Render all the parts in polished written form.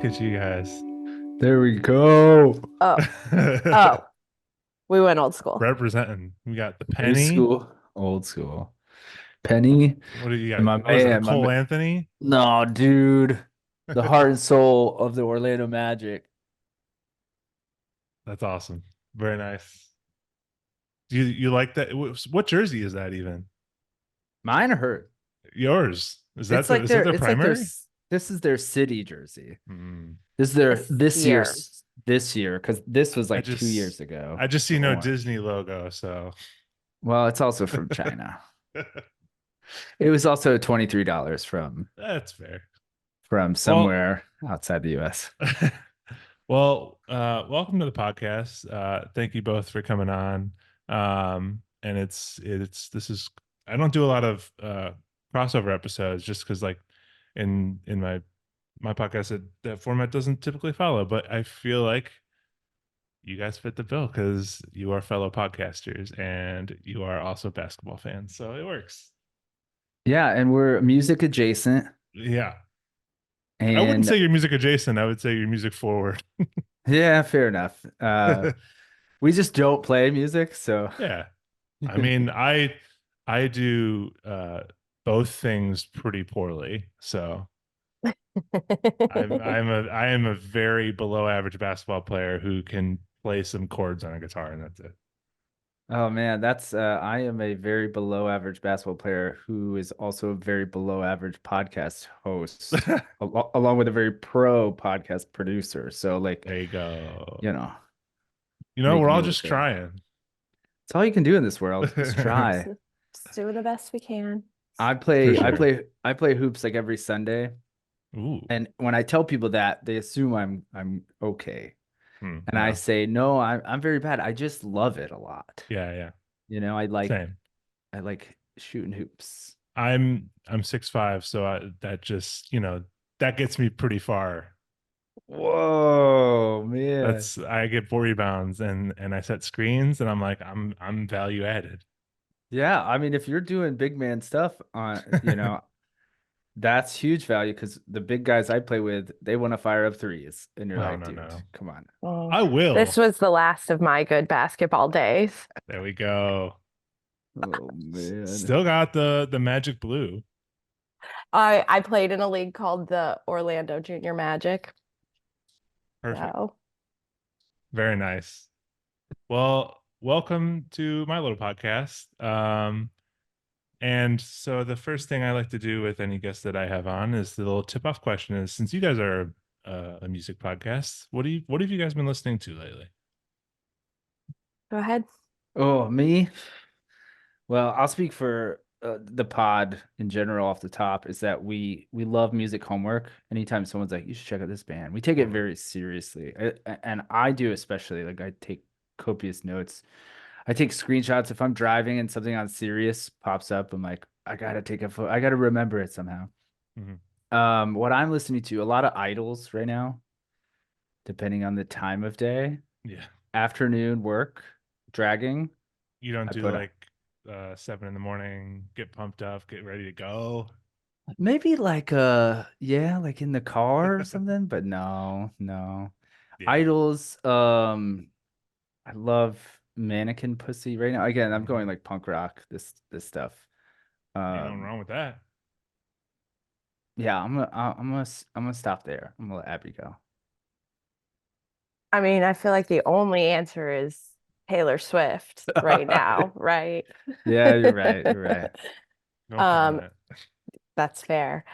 at you guys. There we go. Oh, oh, we went old school. Representing. We got the New Penny. school, old school. Penny What do you and got? my What is it? The man, Cole Anthony? No, dude. The heart and soul of the Orlando Magic. That's awesome. Very nice. You like that? What jersey is that even? Mine hurt. Yours. It's like Is that their their primary? this is their city jersey. Hmm. This is their This year. this year because this was I like 2 years just ago. I just see The no orange. Disney logo, so Well, it's also from China. It was also $23 that's fair. from Well, somewhere outside the US. welcome to the podcast. Thank you both for coming on. And it's this is I don't do a lot of crossover episodes just because like in my podcast that format doesn't typically follow, but I feel like you guys fit the bill because you are fellow podcasters and you are also basketball fans, so it works. Yeah, and we're music adjacent. Yeah, I wouldn't And say you're music adjacent. I would say you're music forward. yeah, fair enough. We just don't play music, so Yeah. I mean, I do both things pretty poorly. So I am a very below average basketball player who can play some chords on a guitar and that's it. oh man, that's I am a very below average basketball player who is also a very below average podcast host, along with a very pro podcast producer. So like, There you go. you know, We're making me all look just good. trying. It's all you can do in this world. Just try. Just doing the best we can. I For play I sure. play I play hoops like every Sunday. Ooh. And when I tell people that, they assume I'm okay. And I No. say, no, I'm very bad. I just love it a lot. Yeah, yeah. You know, I like Same. I like shooting hoops. I'm 6'5", so that just, that gets me pretty far. Whoa, man. That's I get 4 rebounds and I set screens and I'm like I'm value added. Yeah, I mean, if you're doing big man stuff that's huge value because the big guys I play with, they want to fire up threes. And you're No, like, no, dude, no. come on. Oh, I this will. was the last of my good basketball days. There we go. Oh man. Still got the magic blue. I played in a league called the Orlando Junior Magic. Perfect. So Very nice. Well, welcome to my little podcast. And so the first thing I like to do with any guest that I have on is the little tip off question is since you guys are a music podcast, what have you guys been listening to lately? go ahead. Oh, me? Well, I'll speak for the pod in general off the top is that we love music homework. Anytime someone's like, you should check out this band, we take it Totally. very seriously. And I do especially like I take copious notes. I take screenshots if I'm driving and something on serious pops up. I'm like, I gotta take a photo. I gotta remember it somehow. Mhm. What I'm listening to, a lot of idols right now, depending on the time of day. Yeah. Afternoon work, dragging. You don't I do put like 7 in the morning, get pumped up, get ready to go. maybe like yeah, like in the car or something, but no. Yeah. Idols, I love Mannequin Pussy right now. Again, I'm going Mhm. like punk rock, this stuff. Ain't nothing Um, wrong with that. yeah, I'm gonna stop there. I'm gonna let Abby go. I mean, I feel like the only answer is Taylor Swift right now, right? Yeah, you're right. You're right. No Um, comment. that's fair.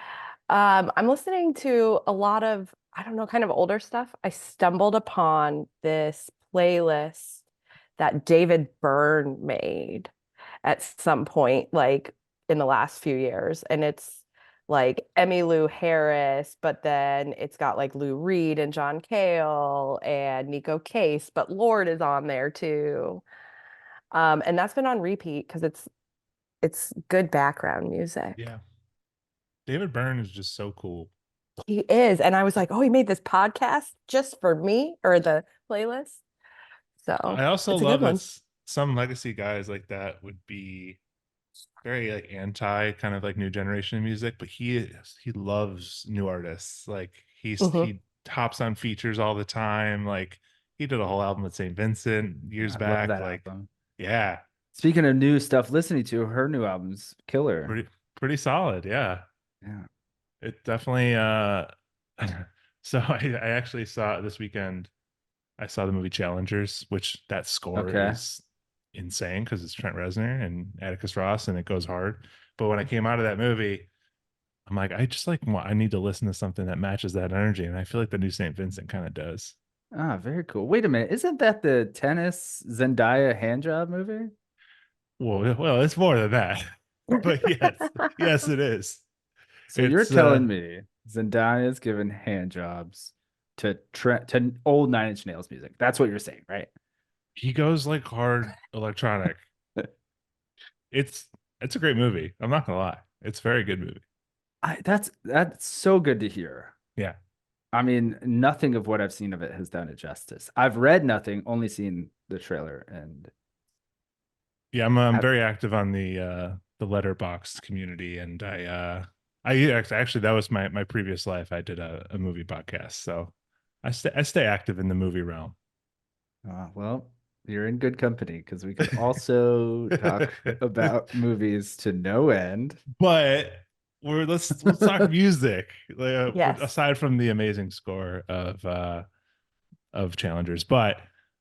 I'm listening to a lot of, I don't know, kind of older stuff. I stumbled upon this playlist that David Byrne made at some point, like in the last few years. And it's like Emmylou Harris, but then it's got like Lou Reed and John Cale and Nico Case, but Lord is on there too. And that's been on repeat because it's good background music. Yeah. David Byrne is just so cool. He is. And I was like, oh, he made this podcast just for me or the playlist. So I also it's a good love that one. some legacy guys like that would be very like anti kind of like new generation music, but he loves new artists. Like Hmm. hops on features all the time. Like he did a whole album with St. Vincent years I love back. that Like, album. yeah, Speaking of new stuff, listening to her new album's killer. pretty solid. Yeah. Yeah. It definitely so I actually saw this weekend, I saw the movie Challengers, which that score Okay. is insane because it's Trent Reznor and Atticus Ross and it goes hard. But when I came out of that movie, I'm like, I just like I need to listen to something that matches that energy. And I feel like the new St. Vincent kind of does. Ah, very cool. Wait a minute. Isn't that the tennis Zendaya hand job movie? Well, it's more than that. But yes, it is. So you're It's telling me Zendaya's giving hand jobs to old Nine Inch Nails music. That's what you're saying, right? he goes like hard electronic. It's it's a great movie. I'm not gonna lie. It's a very good movie. That's so good to hear. Yeah. I mean, nothing of what I've seen of it has done it justice. I've read nothing, only seen the trailer, and Yeah, I'm have, very active on the Letterboxd community, and actually that was my previous life. I did a movie podcast, so I stay active in the movie realm. well, you're in good company because we could also talk about movies to no end. But let's talk music. Like, Yes. aside from the amazing score of Challengers, but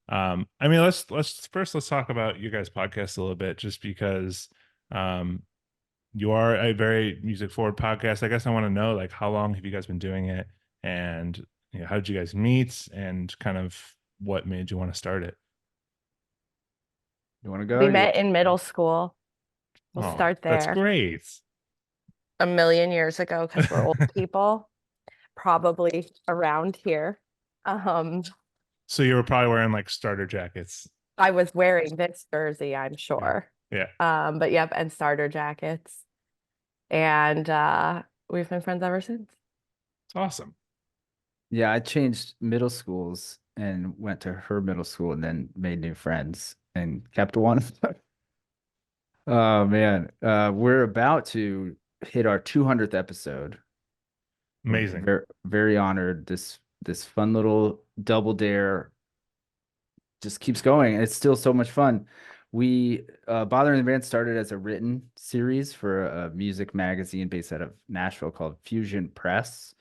I mean let's talk about your guys' podcast a little bit, just because um you are a very music forward podcast. I guess I want to know, like, how long have you guys been doing it, and how did you guys meet, and kind of what made you want to start it? You want to go? We met in middle school. We'll Oh, start that's there. great. A million years ago, because we're old people, probably around here. Um, So you were probably wearing like starter jackets. I was wearing this jersey, I'm Yeah. sure. Yeah. But yep, and starter jackets. And we've been friends ever since. It's awesome. Yeah, I changed middle schools and went to her middle school and then made new friends and kept one. Oh man, we're about to hit our 200th episode. We're Amazing. very honored. This fun little double dare just keeps going. It's still so much fun. We Bothering the Band started as a written series for a music magazine based out of Nashville called Fusion Press.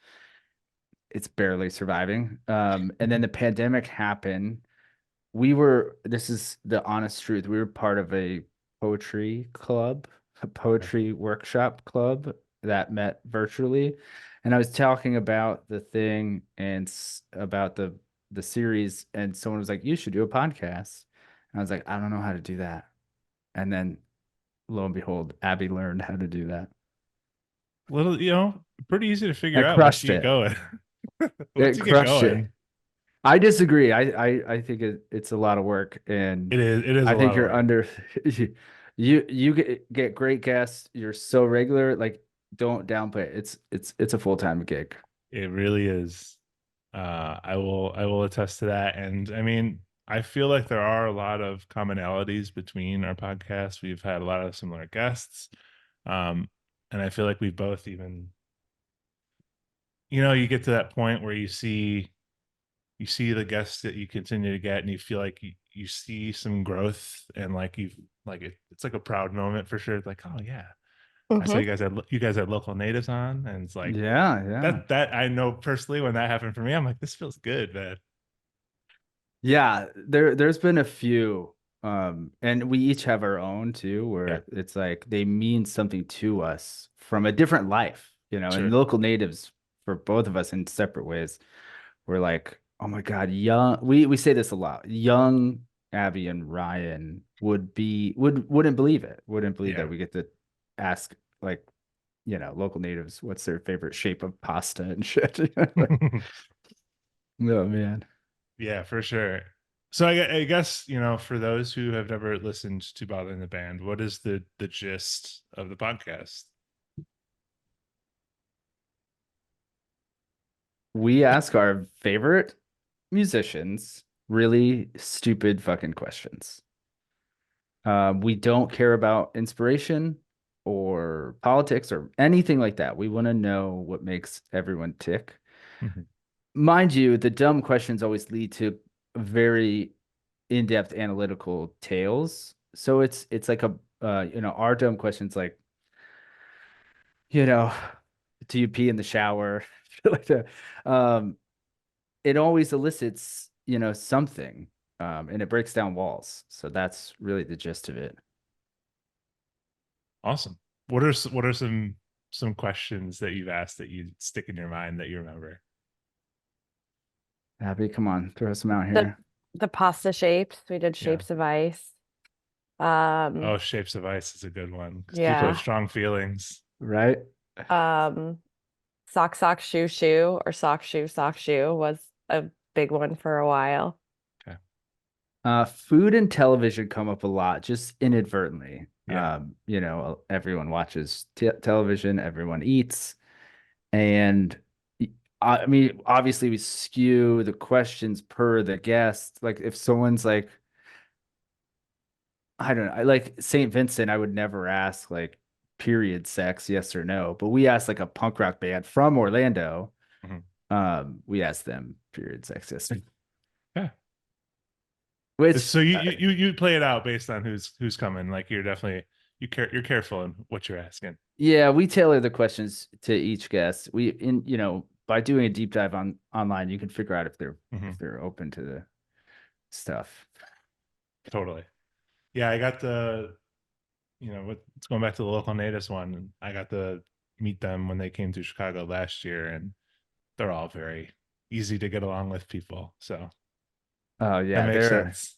It's barely surviving. And then the pandemic happened. This is the honest truth. We were part of a poetry club, a poetry workshop club that met virtually. And I was talking about the thing and about the series, and someone was like, "You should do a podcast." And I was like, "I don't know how to do that." And then lo and behold, Abby learned how to do that. Little, pretty easy to I figure out once crushed you get it. going. Once It you get crushed it. going, I disagree. I think it's a lot of work, and it is I a think lot of you're work. under you get great guests. You're so regular. Like, don't downplay it. It's a full-time gig. It really is. I will attest to that. And I mean, I feel like there are a lot of commonalities between our podcasts. We've had a lot of similar guests. Um, and I feel like we both even, you get to that point where you see the guests that you continue to get, and you feel like you see some growth, and like it's like a proud moment for sure. It's like, oh yeah, I saw Hmm. you guys had local natives on, and it's like Yeah, yeah. that I know personally, when that happened for me, I'm like, this feels good, man. Yeah, there's been a few and we each have our own too, Yeah, where it's like they mean something to us from a different life, and sure. local natives for both of us in separate ways. We're like, oh my God, young. We say this a lot. Young Abby and Ryan wouldn't believe it. Wouldn't believe Yeah. that we get to ask like, local natives what's their favorite shape of pasta and shit. Oh man. Yeah, for sure. So I guess, for those who have never listened to Bothering the Band, what is the gist of the podcast? We ask our favorite musicians really stupid fucking questions. We don't care about inspiration or politics or anything like that. We want to know what makes everyone tick. Mhm. mind you, the dumb questions always lead to very in-depth analytical tales. So it's like a our dumb questions like, you know, do you pee in the shower? Like that. It always elicits, something. And it breaks down walls. So that's really the gist of it. Awesome. What are some questions that you've asked that you stick in your mind that you remember? Abby, come on, throw some out The here. the pasta shapes. We did Yeah. shapes of ice. Oh, Shapes of Ice is a good one because people have Yeah. strong feelings. Right? Um, sock, sock, shoe, shoe, or sock, shoe was a big one for a while. Okay. Food and television come up a lot, just inadvertently. Yeah. Everyone watches television, everyone eats, and I mean, obviously, we skew the questions per the guest. Like, if someone's like, I don't know, I like St. Vincent, I would never ask like period sex, yes or no. But we asked like a punk rock band from Orlando. Mhm. We asked them period sex, yes. Yeah. Which So you play it out based on who's coming. Like you're definitely you're careful in what you're asking. Yeah, we tailor the questions to each guest. By doing a deep dive online, you can figure out if they're Mhm. if they're open to the stuff. Totally. Yeah, I got it's going back to the local natives one. And I got to meet them when they came to Chicago last year, and they're all very easy to get along with people. So Oh that yeah, makes sense.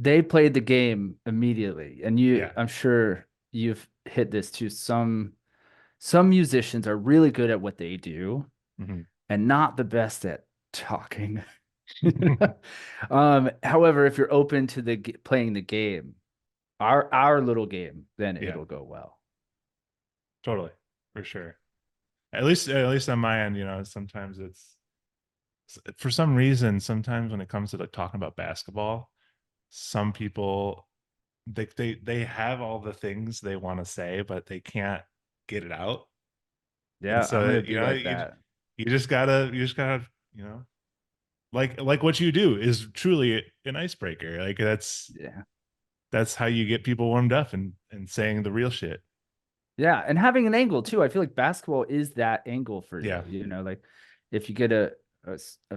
they played the game immediately. And Yeah. I'm sure you've hit this too. Some musicians are really good at what they do Mhm. and not the best at talking. However, if you're open to playing the game, our little game, then Yeah, it'll go well. totally. For sure. At least on my end, sometimes it's for some reason, sometimes when it comes to like talking about basketball, some people they have all the things they want to say, but they can't get it out. And Yeah, I'm so, gonna be like that. you just gotta, like what you do is truly an icebreaker. Like Yeah. that's how you get people warmed up and saying the real shit. Yeah, and having an angle too. I feel like basketball is that angle for Yeah. you. Like if you get a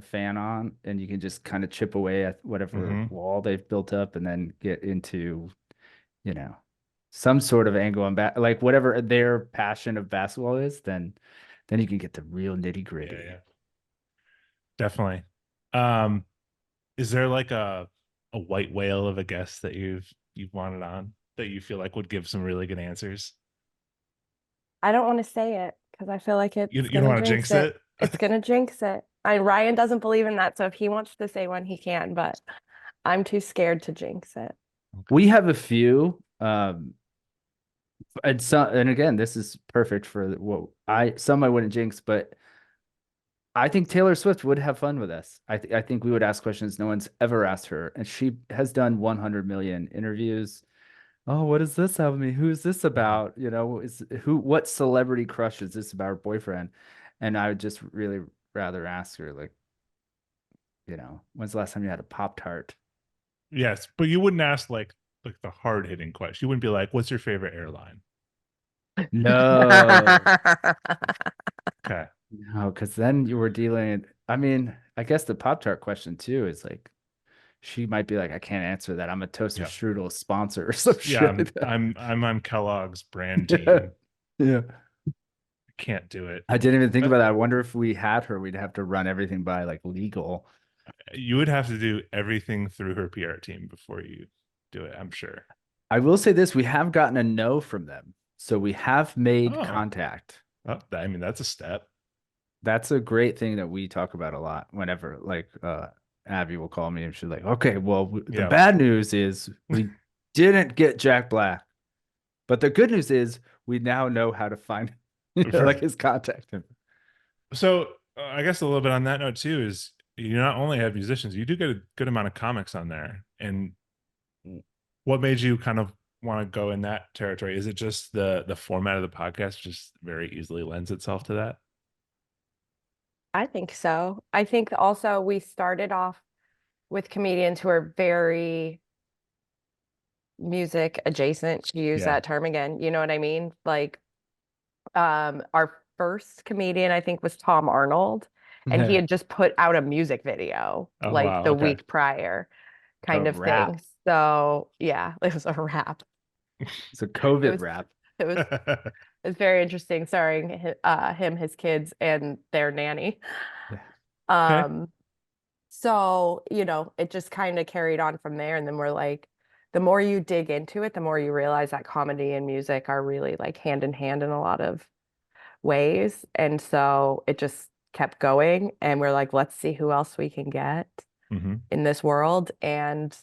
fan on and you can just kind of chip away at whatever Hmm. wall they've built up and then get into, you know, some sort of angle on back, like whatever their passion of basketball is, then you can get the real nitty Yeah, gritty. yeah. Definitely. Um, is there like a white whale of a guest that you've wanted on that you feel like would give some really good answers? I don't want to say it because I feel like You it's you don't gonna want to jinx jinx it. it? It's gonna jinx it. Ryan doesn't believe in that, so if he wants to say one, he can, but I'm too scared to jinx it. Okay. We have a few, and again, this is perfect for what I wouldn't jinx, but I think Taylor Swift would have fun with us. I think we would ask questions no one's ever asked her, and she has done 100 million interviews. Oh, what does this have me? Who's this Mhm. about? What celebrity crush is this about her boyfriend? And I would just really rather ask her, like, when's the last time you had a Pop Tart? Yes, but you wouldn't ask like the hard hitting question. You wouldn't be like, "What's your favorite airline?" No, Okay. no, because then you were dealing. I mean, I guess the Pop Tart question too is like she might be like, I can't answer that. I'm a toaster Yeah. strudel sponsor or some Yeah, shit I'm like that. I'm I'm on Kellogg's brand Yeah. team. Yeah. Can't do it. I didn't even think Uh, about that. I wonder if we had her, we'd have to run everything by like legal. you would have to do everything through her PR team before you do it, I'm sure. I will say this, we have gotten a no from them. So we have made Oh, contact. I mean that's a step. That's a great thing that we talk about a lot whenever like Abby will call me and she's like, okay, well, the Yeah, bad news is we didn't get Jack Black. But the good news is we now know how to find like right. his contact info. So I guess a little bit on that note too is you not only have musicians, you do get a good amount of comics on there. And what made you kind of want to go in that territory? Is it just the format of the podcast just very easily lends itself to that? I think so. I think also we started off with comedians who are very music adjacent, to use Yeah. that term again. You know what I mean? Like, our first comedian, I think, was Tom Arnold, and he Yeah. had just put out a music video Oh like wow. the Okay. week prior, A kind of rap. thing. So yeah, it was a wrap. It's a It COVID was rap. it was it's very interesting, starring him, his kids, and their nanny. Yeah. Okay. Um, so, it just kind of carried on from there. And then we're like, the more you dig into it, the more you realize that comedy and music are really like hand in hand in a lot of ways. And so it just kept going. And we're like, let's see who else we can get Hmm. in this world. And,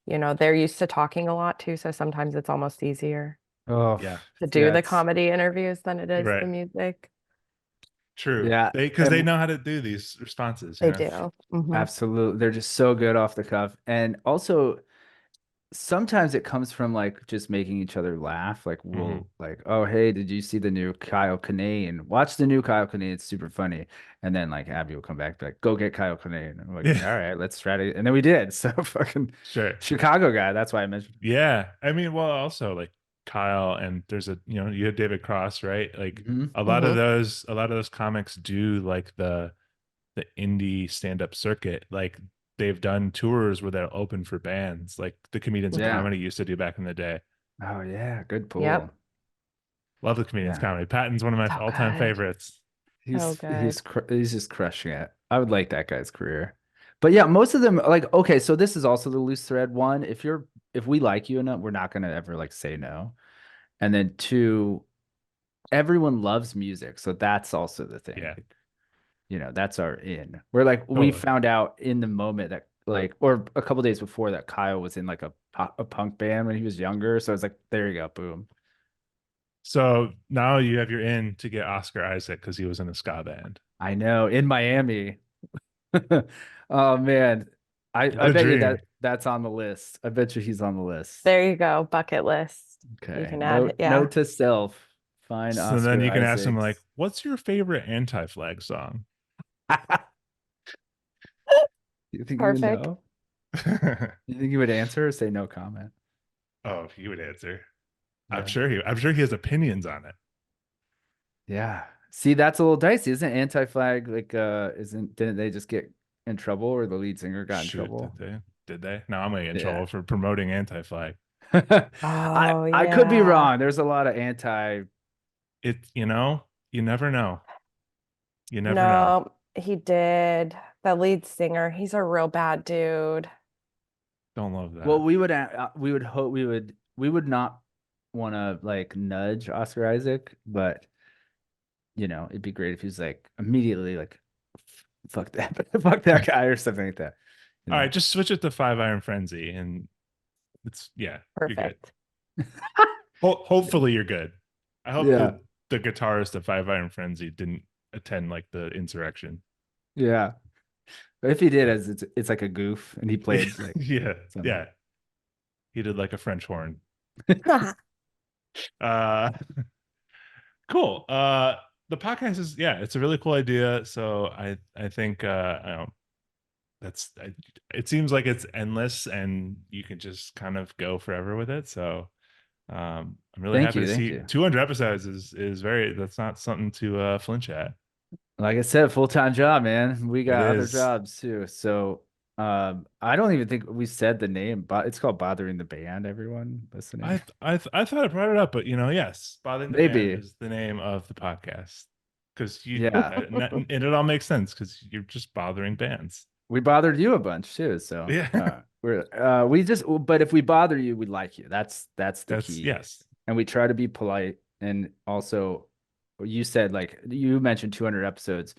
they're used to talking a lot too. So sometimes it's almost easier Oh, Yeah. to do yeah, the it's comedy interviews than it is the Right. music. True. yeah, Because they and know how to do these responses, you They know? do. Hmm. absolutely. They're just so good off the cuff. And also sometimes it comes from like just making each other laugh. Like Hmm. we'll like, oh hey, did you see the new Kyle Kinane? Watch the new Kyle Kinane. It's super funny. And then like Abby will come back, be like, go get Kyle Kinane. And I'm like, Yeah. all right, let's try to. And then we did. So fucking Sure. Chicago guy. That's why I mentioned. Yeah. I mean, well, also like Kyle and there's you have David Cross, right? Like Mhm. Hmm. a lot of those comics do like the indie stand-up circuit. Like they've done tours where they'll open for bands like the comedians in Yeah. Hmm. comedy used to do back in the day. Oh yeah, good Yep. pull. Love the comedians Yeah. comedy. Patton's one of my So all-time good. favorites. So He's good. he's just crushing it. I would like that guy's career. But yeah, most of them like okay, so this is also the loose thread. One, if we like you enough, we're not gonna ever like say no. And then two, everyone loves music, so that's also the thing. Yeah, That's our in. We're like we totally. found out in the moment that like or a couple days before that Kyle was in like a punk band when he was younger. So it's like there you go, boom. So now you have your in to get Oscar Isaac because he was in a ska band. I know in Miami. Oh man. I What a bet you dream. that's on the list. I bet you he's on the list. There you go. Bucket list. You Okay. can add it. Note Yeah. note to self. Find So then Oscar you can ask him like, Isaacs. "What's your favorite anti-flag song?" You think you would Perfect. know? You think you would answer or say no comment? Oh, he would answer. Yeah. I'm sure he has opinions on it. Yeah. See, that's a little dicey, isn't it? Anti-Flag like didn't they just get in trouble or the lead singer got in Shoot, did trouble? they? Did they? Now I'm gonna get in Yeah. trouble for promoting anti-flag. Oh, I could be yeah. wrong. There's a lot of anti. You never know. You never know. No, he did. The lead singer, he's a real bad dude. Don't love Well, that. we would hope we would not want to like nudge Oscar Isaac, but it'd be great if he's like immediately like fuck that fuck that guy or something like that. You All know. right, just switch it to Five Iron Frenzy, and yeah, you're good. Perfect. Hopefully, you're good. I hope Yeah. the guitarist of Five Iron Frenzy didn't attend like the insurrection. Yeah. But if he did, But as it's like a goof, and he played like yeah, some. yeah, he did like a French horn. Uh, cool. The podcast is it's a really cool idea. So I think I don't that's I, it seems like it's endless and you can just kind of go forever with it. So I'm really Thank happy you, to thank see you. 200 episodes is very that's not something to flinch at. Like I said, full-time job, man. We It got other is. jobs too. So I don't even think we said the name, but it's called Bothering the Band, everyone listening. I thought I brought it up, but yes, Bothering the Band Maybe. is the name of the podcast because Yeah. and it all makes sense because you're just bothering bands. We bothered you a bunch too. So Yeah, we just but if we bother you, we like you. That's the that's key. yes. And we try to be polite. And also you said like you mentioned 200 episodes.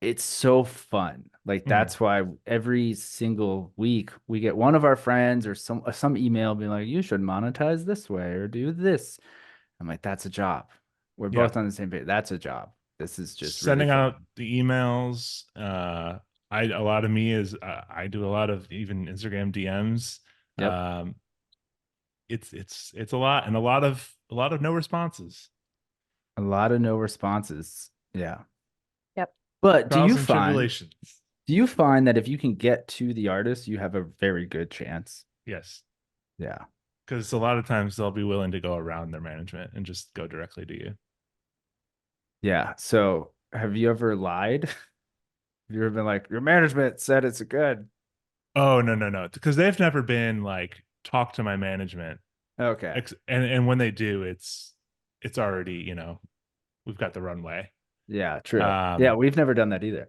It's so fun. Like Mhm. that's why every single week we get one of our friends or some email being like, you should monetize this way or do this. I'm like, that's a job. We're Yeah, both on the same page. That's a job. This is just really sending fun. out the emails. A lot of me is I do a lot of even Instagram DMs. Yep. Um, it's a lot and a lot of no responses. A lot of no responses. Yeah. Yep. But Trials and tribulations. do you find that if you can get to the artist, you have a very good chance? Yes. Yeah. Because a lot of times they'll be willing to go around their management and just go directly to you. Yeah. So have you ever lied? Have you ever been like, your management said it's good? Oh, no, no, no. Because they've never been like, talk to my management. Okay. And when they do, it's already, we've got the runway. Yeah, true. Yeah, Um, we've never done that either.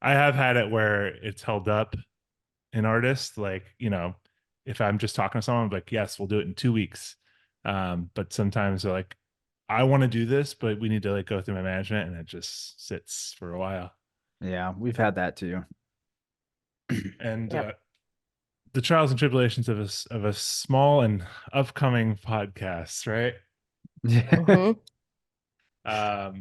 I have had it where it's held up an artist, like, if I'm just talking to someone, I'm like, yes, we'll do it in 2 weeks. But sometimes they're like, I want to do this, but we need to like go through my management, and it just sits for a while. Yeah, we've had that too. And Yep. the trials and tribulations of a small and upcoming podcast, right? Yeah. Hmm.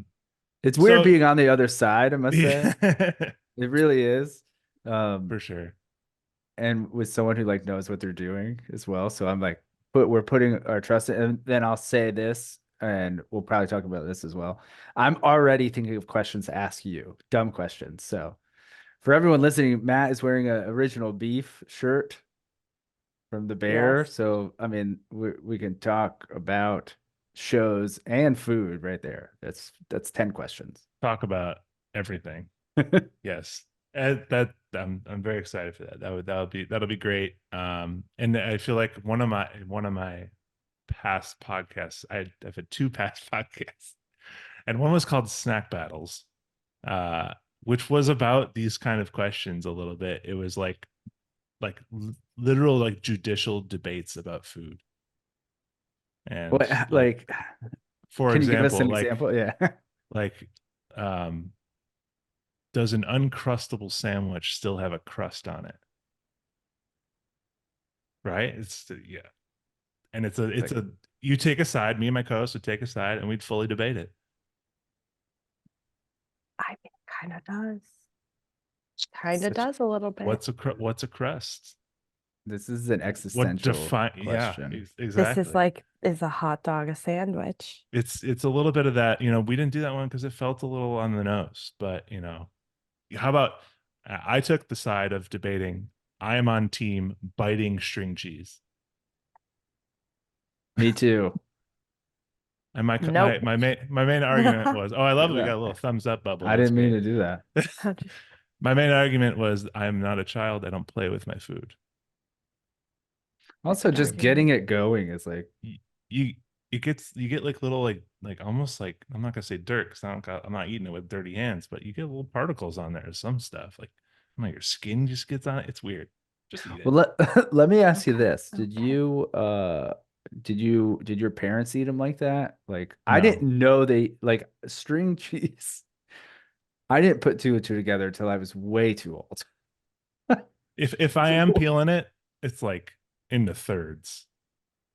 It's weird So being on the other side, I must say. yeah, It really is. Um, for sure. and with someone who like knows what they're doing as well. So I'm like, but we're putting our trust in, and then I'll say this, and we'll probably talk about this as well. I'm already thinking of questions to ask you, dumb questions. So for everyone listening, Matt is wearing an original beef shirt from the Bear. Yes. So I mean, we can talk about shows and food right there. That's 10 questions. Talk about everything. Yes. And I'm very excited for that. That'll be great. And I feel like one of my past podcasts, I've had two past podcasts, and one was called Snack Battles, uh, which was about these kind of questions a little bit. It was literal like judicial debates about food. And What like, like for can you give us example, an example? Yeah. like does an uncrustable sandwich still have a crust on it? Right? Yeah. And it's Like, a you take a side, me and my co-host would take a side, and we'd fully debate it. I mean, kind of does. Kind of such does a little bit. What's a crust? this is an What existential define Yeah, question. This is exactly. like, is a hot dog a sandwich? It's a little bit of that, we didn't do that one because it felt a little on the nose, but how about I took the side of debating. I am on team biting string cheese. Me too. And my my Nope. my main my main argument was, oh, I love Look it. at We got a that. little thumbs up bubble. I That's didn't mean great. to do that. How'd you- My main argument was, I am not a child. I don't play with my food. That's Also, an just getting argument. it going is like, You, you you get like little like almost like, I'm not gonna say dirt because I'm not eating it with dirty hands, but you get little particles on there. Some stuff like, your skin just gets on it. It's weird. Just eat well, it. let me ask you Okay. this. Okay. Did your parents eat them like that? Like, I No, didn't know they like string cheese. I didn't put two and two together until I was way too old. if I am peeling it, it's like in the thirds.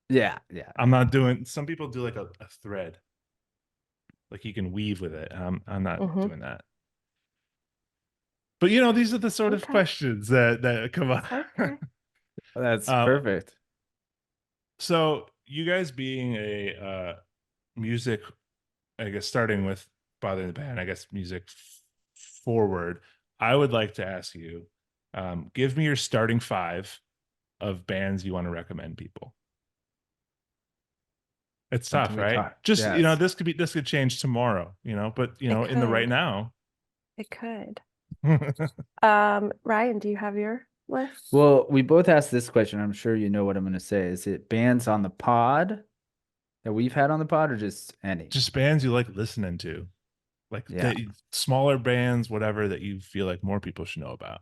Yeah, yeah. I'm not doing. Some people do like a thread, like you can weave with it. I'm not Hmm. doing that. But these are the sort of Okay. questions that come up. It's okay. That's um, perfect. so you guys being a music, I guess, starting with Bother the Band, I guess music forward, I would like to ask you, give me your starting five of bands you want to recommend people. It's Something tough, we right? talk. Just, Yes. this could change tomorrow, but It in the right could. now. It could. Ryan, do you have your list? Well, we both asked this question. I'm sure you know what I'm going to say. Is it bands on the pod that we've had on the pod or just any? Just bands you like listening to, like Yeah. the smaller bands, whatever, that you feel like more people should know about.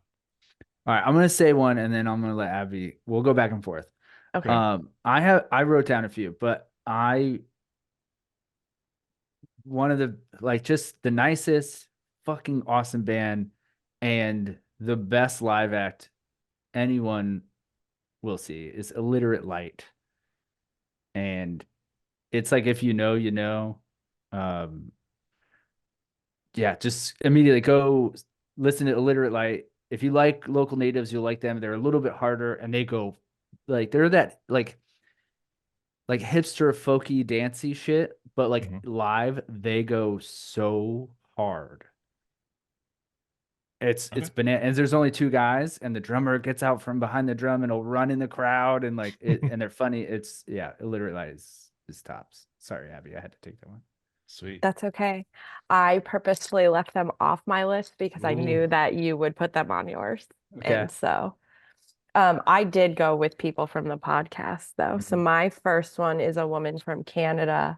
All right. I'm going to say one and then I'm going to let Abby, we'll go back and forth. Okay. I wrote down a few, but one of the, like, just the nicest fucking awesome band and the best live act anyone will see is Illiterate Light. And it's like, if you know, you know. Um, yeah, just immediately go listen to Illiterate Light. If you like local natives, you'll like them. They're a little bit harder and they go like, they're that like hipster folky dancey shit, but like Mhm. live they go so hard. It's Okay. banana, and there's only two guys, and the drummer gets out from behind the drum and will run in the crowd, and like it, and they're funny. It's yeah, it literally is tops. Sorry, Abby, I had to take that one. Sweet. That's okay. I purposefully left them off my list because I Ooh. knew that you would put them on yours. Okay. And so I did go with people from the podcast though. So Mhm. my first one is a woman from Canada,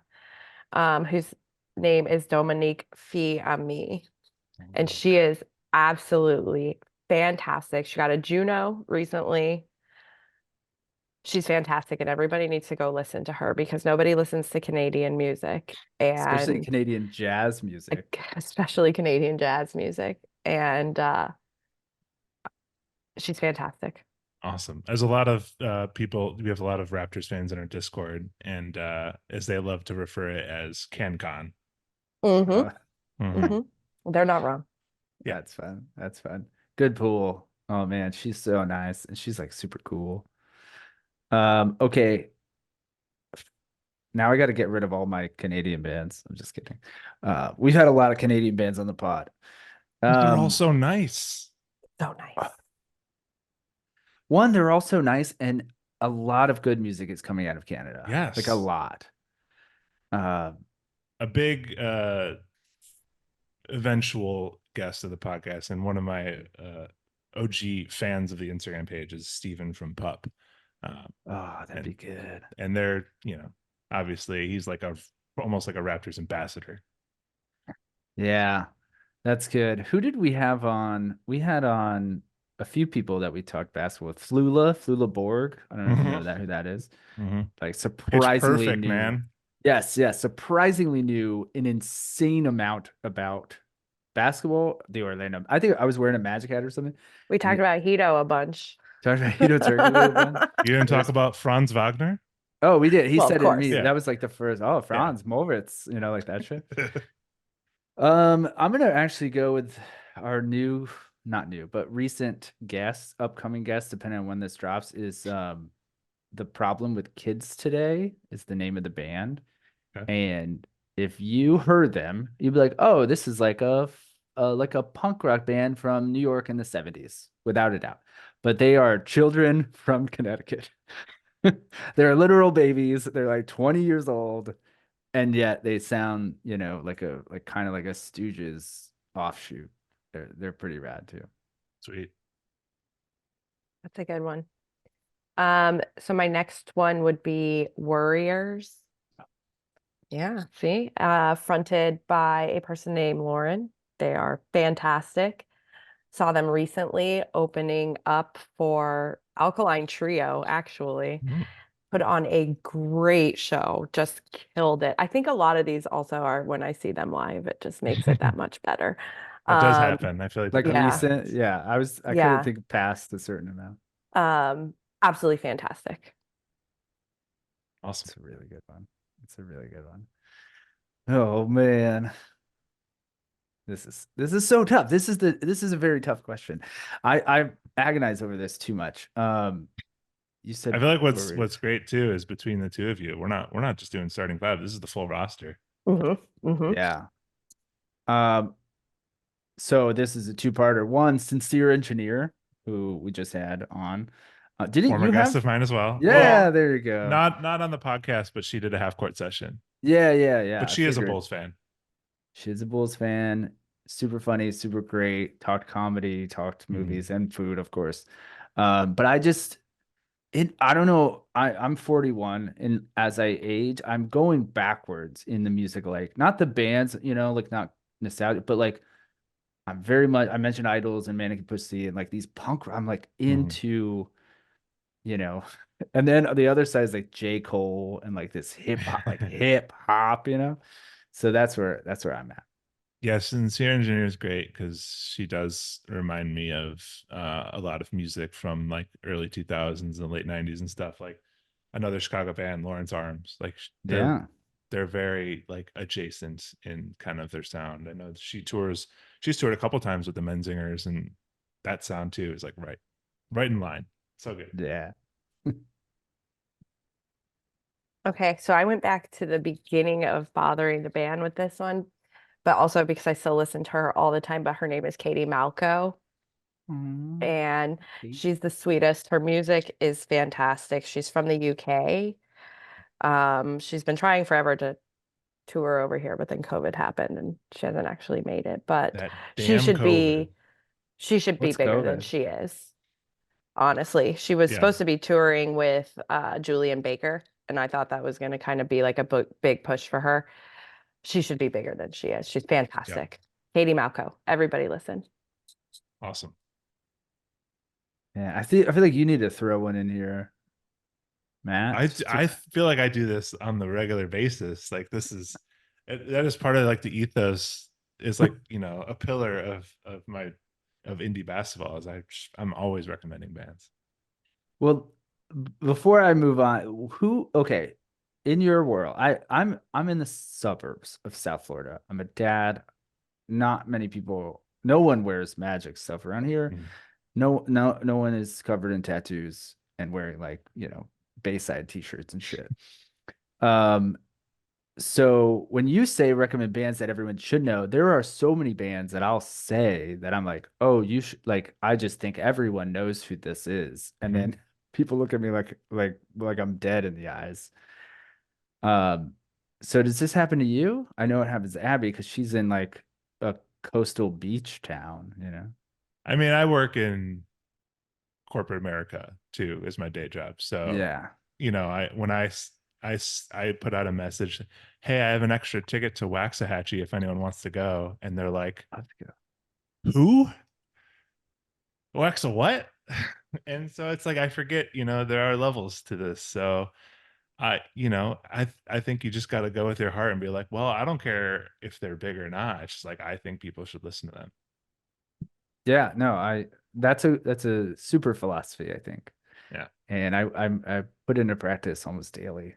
whose name is Dominique Fils-Aimé. And she is absolutely fantastic. She got a Juno recently. She's fantastic, and everybody needs to go listen to her because nobody listens to Canadian music, Especially and Canadian jazz music. especially Canadian jazz music. And she's fantastic. Awesome. There's a lot of people. We have a lot of Raptors fans in our Discord, and as they love to refer it as CanCon. Mm-hmm. Mhm. Mm-hmm. They're not wrong. Yeah. That's fun. That's fun. Good pool. Oh man, she's so nice, and she's like super cool. Okay. Now I got to get rid of all my Canadian bands. I'm just kidding. We've had a lot of Canadian bands on the pod. They're all so nice. So nice. One, they're also nice, and a lot of good music is coming out of Canada. Yes. Like a lot. A big eventual guest of the podcast and one of my OG fans of the Instagram page is Steven from Pup. Oh, that'd and, be good. And they're, obviously he's like almost like a Raptors ambassador. Yeah, that's good. Who did we have on? We had on a few people that we talked basketball with. Flula Borg. I don't know if you know who that is. Like Pitch surprisingly Perfect, new. man. Yes, surprisingly new, an insane amount about basketball. The Orlando. I think I was wearing a Magic hat or something. We talked about Hito a bunch. Talked about Hito Turkoglu a bunch. You didn't talk about Franz Wagner? Oh, we did. He Well, of said it course. me. Yeah. That was like the first. Oh, Franz Moritz, like that shit. I'm gonna actually go with our new, not new, but recent guest, upcoming guest, depending on when this drops, is The Problem with Kids Today is the name of the band. Okay. And if you heard them, you'd be like, oh, this is like a punk rock band from New York in the 70s, without a doubt. But they are children from Connecticut. They're literal babies. They're like 20 years old, and yet they sound, like kind of like a Stooges offshoot. They're pretty rad too. Sweet. That's a good one. So my next one would be Warriors. Yeah, see, fronted by a person named Lauren. They are fantastic. Saw them recently opening up for Alkaline Trio, actually. Put on a great show, just killed it. I think a lot of these also are when I see them live, it just makes it that much better. That does happen. I feel like Like Yeah. recent, yeah. I couldn't think past a certain amount. Absolutely fantastic. Awesome. It's a really good one. It's a really good one. Oh man. This is so tough. This is a very tough question. I agonize over this too much. You said I feel like what's great too is between the two of you, we're not just doing starting five. This is the full roster. Yeah. So this is a two-parter. One, Sincere Engineer, who we just had on. Didn't Former you guest have? of mine as well. Yeah, Well, there you go. not on the podcast, but she did a half court session. Yeah. But she is a Bulls fan. She's a Bulls fan. Super funny, super great. Talked comedy, talked movies and food, of course. But I don't know. I'm 41, and as I age, I'm going backwards in the music. Like not the bands, like not nostalgic, but like I'm very much. I mentioned Idols and Manic and Pussy, and like these punk. I'm like into, and then the other side is like J. Cole and like this hip hop, So that's where I'm at. Yes, Sincere Engineer is great because she does remind me of a lot of music from like early 2000s and late 90s and stuff. Like another Chicago band, Lawrence Arms. Like they're very like adjacent in kind of their sound. I know she's toured a couple times with the Menzingers, and that sound too is like right in line. So good. Yeah. Okay, so I went back to the beginning of bothering the band with this one but also because I still listen to her all the time. But her name is Katie Malco, Mm, and Kate. she's the sweetest. Her music is fantastic. She's from the UK. She's been trying forever to tour over here, but then COVID happened and she hasn't actually made it. But That she damn should COVID. be she should be What's bigger than COVID? she is. Honestly, she was Yeah. supposed to be touring with Julian Baker, and I thought that was going to kind of be like a big push for her. She should be bigger than she is. She's Yeah. fantastic. Katie Malco. Everybody listen. Awesome. Yeah, I feel like you need to throw one in here, Matt. I feel like I do this on the regular basis. Like this is that is part of like the ethos is like, a pillar of my of indie basketball is I'm always recommending bands. Well, before I move on, okay, in your world, I'm in the suburbs of South Florida. I'm a dad. Not many people, no one wears magic stuff around here. Mhm. No one is covered in tattoos and wearing like, Bayside t-shirts and shit. Um, so when you say recommend bands that everyone should know, there are so many bands that I'll say that I'm like, oh, you should like, I just think everyone knows who this is. And Mhm. then people look at me like I'm dead in the eyes. Um, so does this happen to you? I know it happens to Abby because she's in like a coastal beach town. I mean, I work in corporate America too as my day job. So, Yeah. I when I put out a message, hey, I have an extra ticket to Waxahachie if anyone wants to go, and they're like, Let's go. who? Wax a what? And so it's like I forget, there are levels to this. So I think you just got to go with your heart and be like, well, I don't care if they're big or not. It's just like I think people should listen to them. Yeah, no, that's a super philosophy, I think. Yeah. And I put it into practice almost daily.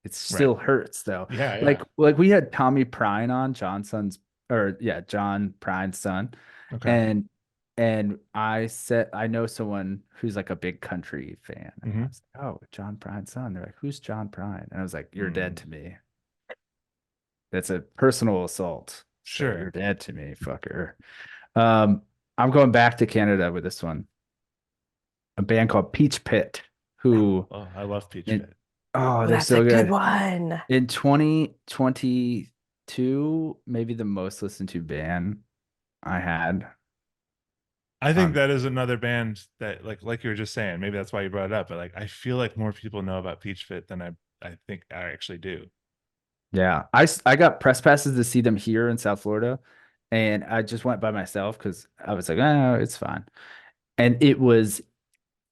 It Right. still hurts though. Yeah. Like Yeah. like we had Tommy Prine on, John's son's or yeah, John Prine's son. Okay. And and I said I know someone who's like a big country fan. And I Hmm. was like, oh, John Prine's son. They're like, who's John Prine? And I was like, you're dead Mm, to me. That's a personal assault. So you're sure. dead to me, fucker. Um, I'm going back to Canada with this one. A band called Peach Pit, who Oh, I love Peach in Pit. oh, Oh, they're that's a so good good. one. In 2022, maybe the most listened to band I had. I think Um, that is another band that like you were just saying, maybe that's why you brought it up, but like I feel like more people know about Peach Fit than I think I actually do. yeah, I got press passes to see them here in South Florida, and I just went by myself because I was like, oh, it's fine. And it was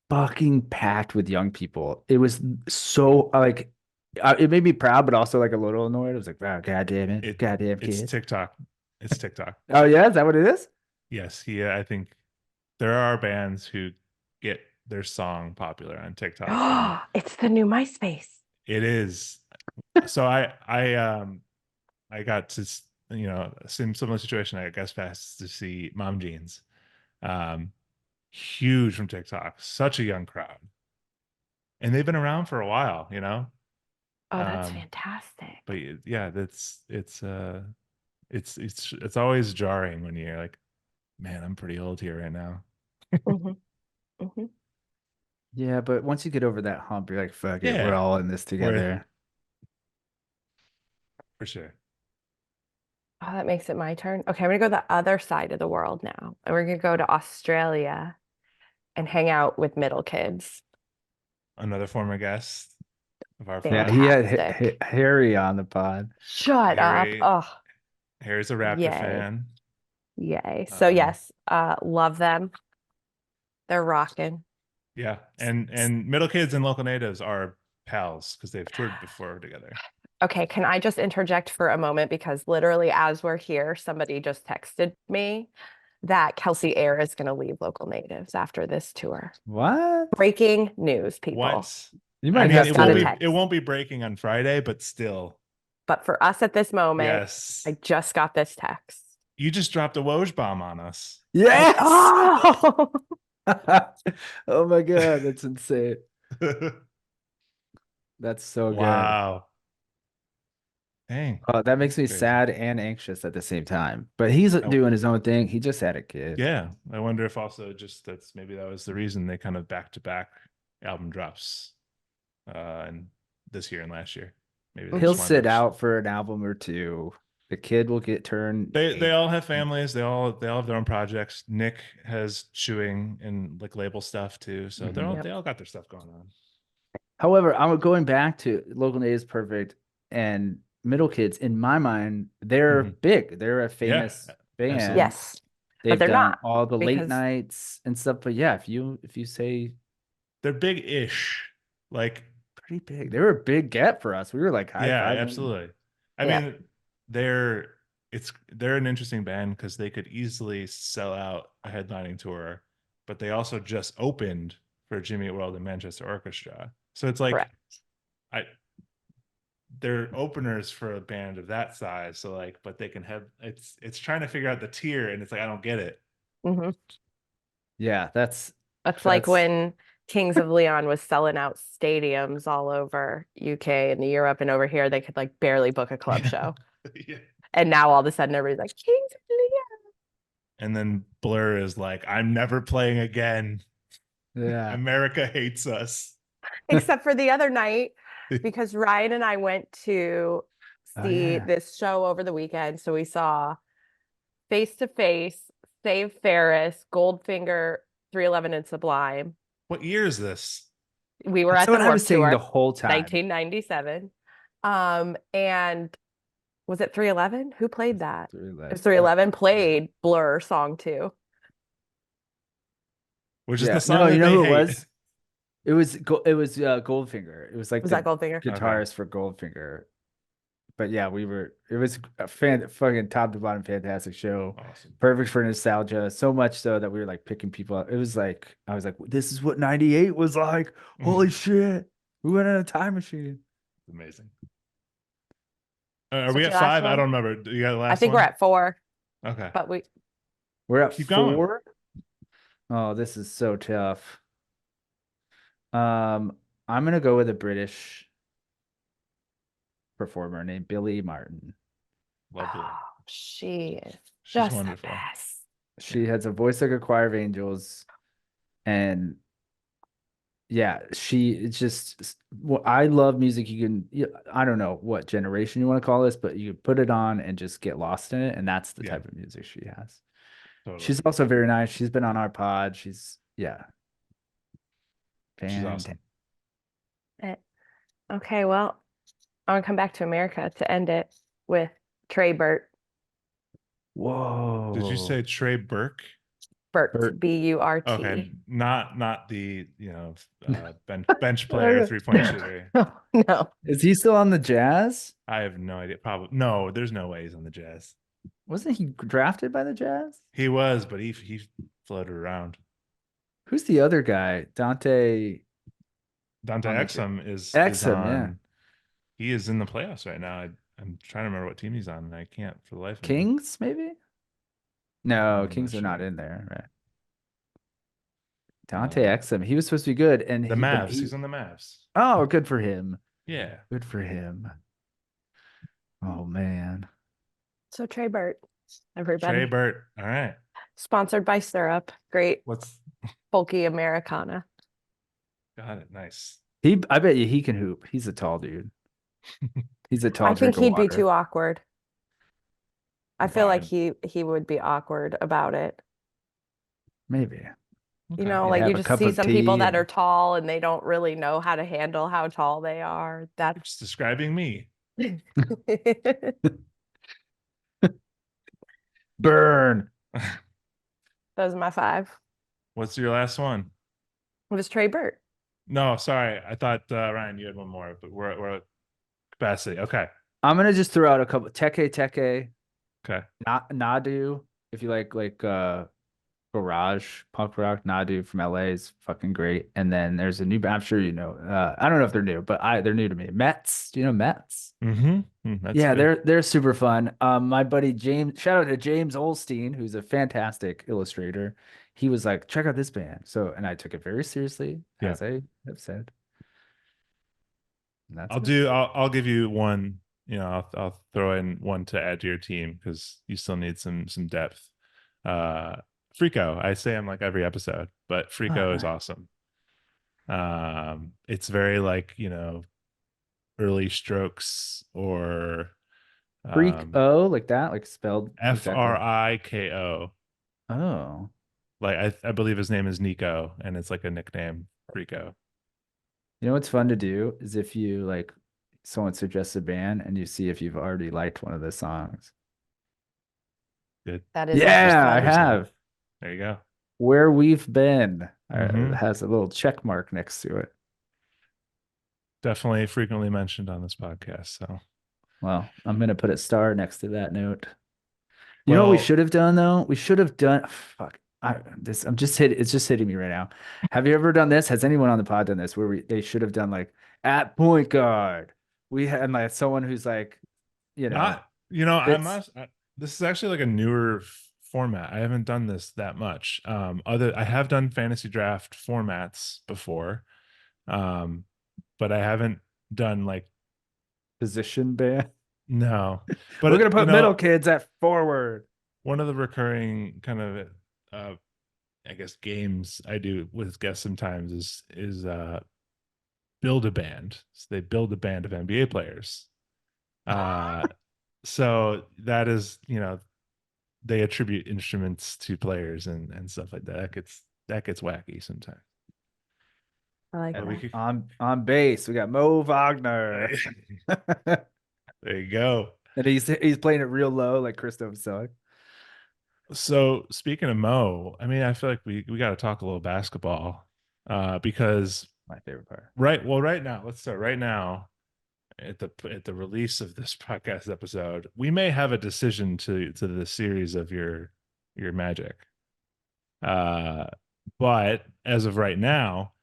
fucking packed with young people. It was so like it made me proud, but also like a little annoyed. I was like, wow, god damn it, It goddamn it's kids. TikTok. It's TikTok. Oh yeah, is that what it is? Yes, yeah, I think there are bands who get their song popular on TikTok and Oh, it's the new MySpace. it is. So I got to similar situation. I guess fast to see Mom Jeans, um, huge from TikTok, such a young crowd, and they've been around for a while, Oh, that's Um, but fantastic. yeah, it's always jarring when you're like, man, I'm pretty old here right now. Hmm. Hmm. Yeah, but once you get over that hump, you're like, fuck it, we're Yeah, all in this worth together. for sure. Oh, that makes it my turn. Okay, I'm gonna go the other side of the world now. And we're gonna go to Australia and hang out with middle kids. Another former guest of our Yeah, pod, he had Fantastic. Harry on the pod. Shut up. Harry. Oh, Harry's a Raptor yay. fan. Yay. So Um, yes, love them. They're rocking. yeah, and middle kids and local natives are pals because they've toured before together. Okay, can I just interject for a moment? Because literally, as we're here, somebody just texted me that Kelsey Air is going to leave local natives after this tour. What? Breaking news, people. What? You I I might mean, have just got a to. it text. won't be breaking on Friday, but still, But for us at this moment, yes. I just got this text. You just dropped a Woj bomb on us. Yes. Oh, Oh my God, that's insane. That's so good. Wow. Dang. That makes me Crazy. sad and anxious at the same time. But he's Oh, doing his own thing. He just had a kid. yeah. I wonder if also just that's maybe that was the reason they kind of back to back album drops and this year and last year. Maybe they He'll just Mhm. wanted to sit out for an album or two. The kid will get turned they eight. all have families, they all have their own projects. Nick has shoeing and like label stuff too. So Mhm. Yep. they all got their stuff going on. However, I'm going back to Local Natives Perfect and Middle Kids. In my mind, they're Mhm. big. They're a Yeah, famous band. absolutely. Yes, but They've they're done not all the late because nights and stuff. But yeah, if you say They're big-ish. Like, pretty big, they were a big get for us. We were like high yeah, fiving. absolutely. I yeah, mean, they're an interesting band because they could easily sell out a headlining tour, but they also just opened for Jimmy Eat World and Manchester Orchestra. So it's like correct. I they're openers for a band of that size. So like, but they can have it's trying to figure out the tier, and it's like I don't get it. Hmm. Yeah, It's like that's when Kings of Leon was selling out stadiums all over UK and Europe, and over here they could like barely book a club show. Yeah. And now all of a sudden everybody's like Kings of Leon, And then Blur is like, I'm never playing again. yeah. America hates us. except for the other night because Ryan and I went to Oh see yeah. this show over the weekend. So we saw Face to Face, Save Ferris, Goldfinger, 311 and Sublime. What year is this? We were That's at the what I was Warped saying the Tour, whole time. 1997. And was it 311? Who played that? Through It was that. 311 played Blur song 2. Which is the Yeah. No, song you that know they who it hate. was? It was Goldfinger. It was like Was that the Goldfinger? Okay. guitarist for Goldfinger. But yeah, it was a fucking top to bottom fantastic show. Awesome. Perfect for nostalgia. So much so that we were like picking people up. It was like I was like, this is what 98 was like. Holy shit. We went in a time machine. Amazing. Are we What's at your last five? I one? don't remember. Do you got the I last think we're one? at 4, Okay. but we We're at Keep going. 4. Oh, this is so tough. Um, I'm gonna go with a British performer named Billy Martin. Love Billy. she is She's just the wonderful. best. She has a voice like a choir of angels, and yeah, she it's just well, I love music. You can I don't know what generation you want to call this, but you can put it on and just get lost in it, and that's the Yeah, type of music she has. totally. She's also very nice. She's been on our pod. She's yeah, She's fantastic. awesome. Eh, Okay, well, I want to come back to America to end it with Trey Did you say Whoa, Trey Burke? Burt, Bert. Okay, Burt. not the bench player 3-point shooter. No. Is he still on the Jazz? I have no idea. Probably no. There's no way he's on the Jazz. Wasn't he drafted by the Jazz? He was, but he floated around. Who's the other guy? Dante Dante on the Exum is Exum, yeah. on. He is in the playoffs right now. I'm trying to remember what team he's on, and I can't for the life of me. Kings, maybe? No, I'm not Kings are not sure. in there, right? Dante Um, Exum. He was supposed to be good, and the he but Mavs. he He's on the Mavs. oh, good for him. Yeah. Good for him. Oh man. So Trey Burt, Trey everybody. Burt. All right. Sponsored by Syrup. Great What's folky Americana. got it? Nice. I bet you he can hoop. He's a tall dude. He's a tall I think drink of he'd be water. too awkward. I feel like Fine. he would be awkward about it. Maybe. You Okay. know, He'd like you have a just cup see of some people tea that are and tall and they don't really know how to handle how tall they are. That's Just describing me. burn. those are my 5. What's your last one? It was Trey Burt. No, sorry. I thought Ryan, you had one more, but we're at capacity. Okay. I'm gonna just throw out a couple Teke, Okay. Nadu, if you like garage punk rock. Nadu from LA is fucking great. And then there's a new I'm sure you know. I don't know if they're new, but they're new to me. Mets. Do you know Mets? That's Yeah, good. they're super fun. My buddy James, shout out to James Olstein, who's a fantastic illustrator. He was like, check out this band. So, and I took it very seriously, Yeah. as I have said. And that's I'll it. do I'll give you one I'll throw in one to add to your team because you still need some depth. Uh, Frico, I say him like every episode, but Oh, Frico is nice. awesome. It's very like early strokes or Freak um, O, like that, like spelled exactly. Friko. Oh, Like I believe his name is Nico, and it's like a nickname, Frico. you know what's fun to do is if you like someone suggests a band and you see if you've already liked one of the songs. Good. That is Yeah, I interesting. have. There you go. Where We've Been Hmm. has a little check mark next to it. Definitely frequently mentioned on this podcast. So, Well, I'm gonna put a star next to that note. You know what we well, should have done though? We should have done fuck. I'm just it's just hitting me right now. Have you ever done this? Has anyone on the pod done this where they should have done like at point guard? We had like someone who's like, you know, not, I fits must, this is actually like a newer format. I haven't done this that much. I have done fantasy draft formats before, um, but I haven't done like, position band. no, We're but gonna put middle kids at forward. one of the recurring kind of, uh, I guess games I do with guests sometimes is build a band. So they build a band of NBA players. Uh, so that is, they attribute instruments to players and stuff like that. That gets wacky sometimes. I like But we that. could On bass, we got Mo Wagner. there you go. And he's playing it real low, like Christoph Selleck. So speaking of Mo, I mean, I feel like we got to talk a little basketball, because My favorite part. right now, let's start right now at the release of this podcast episode, we may have a decision to the series of your Magic. Uh, but as of right now,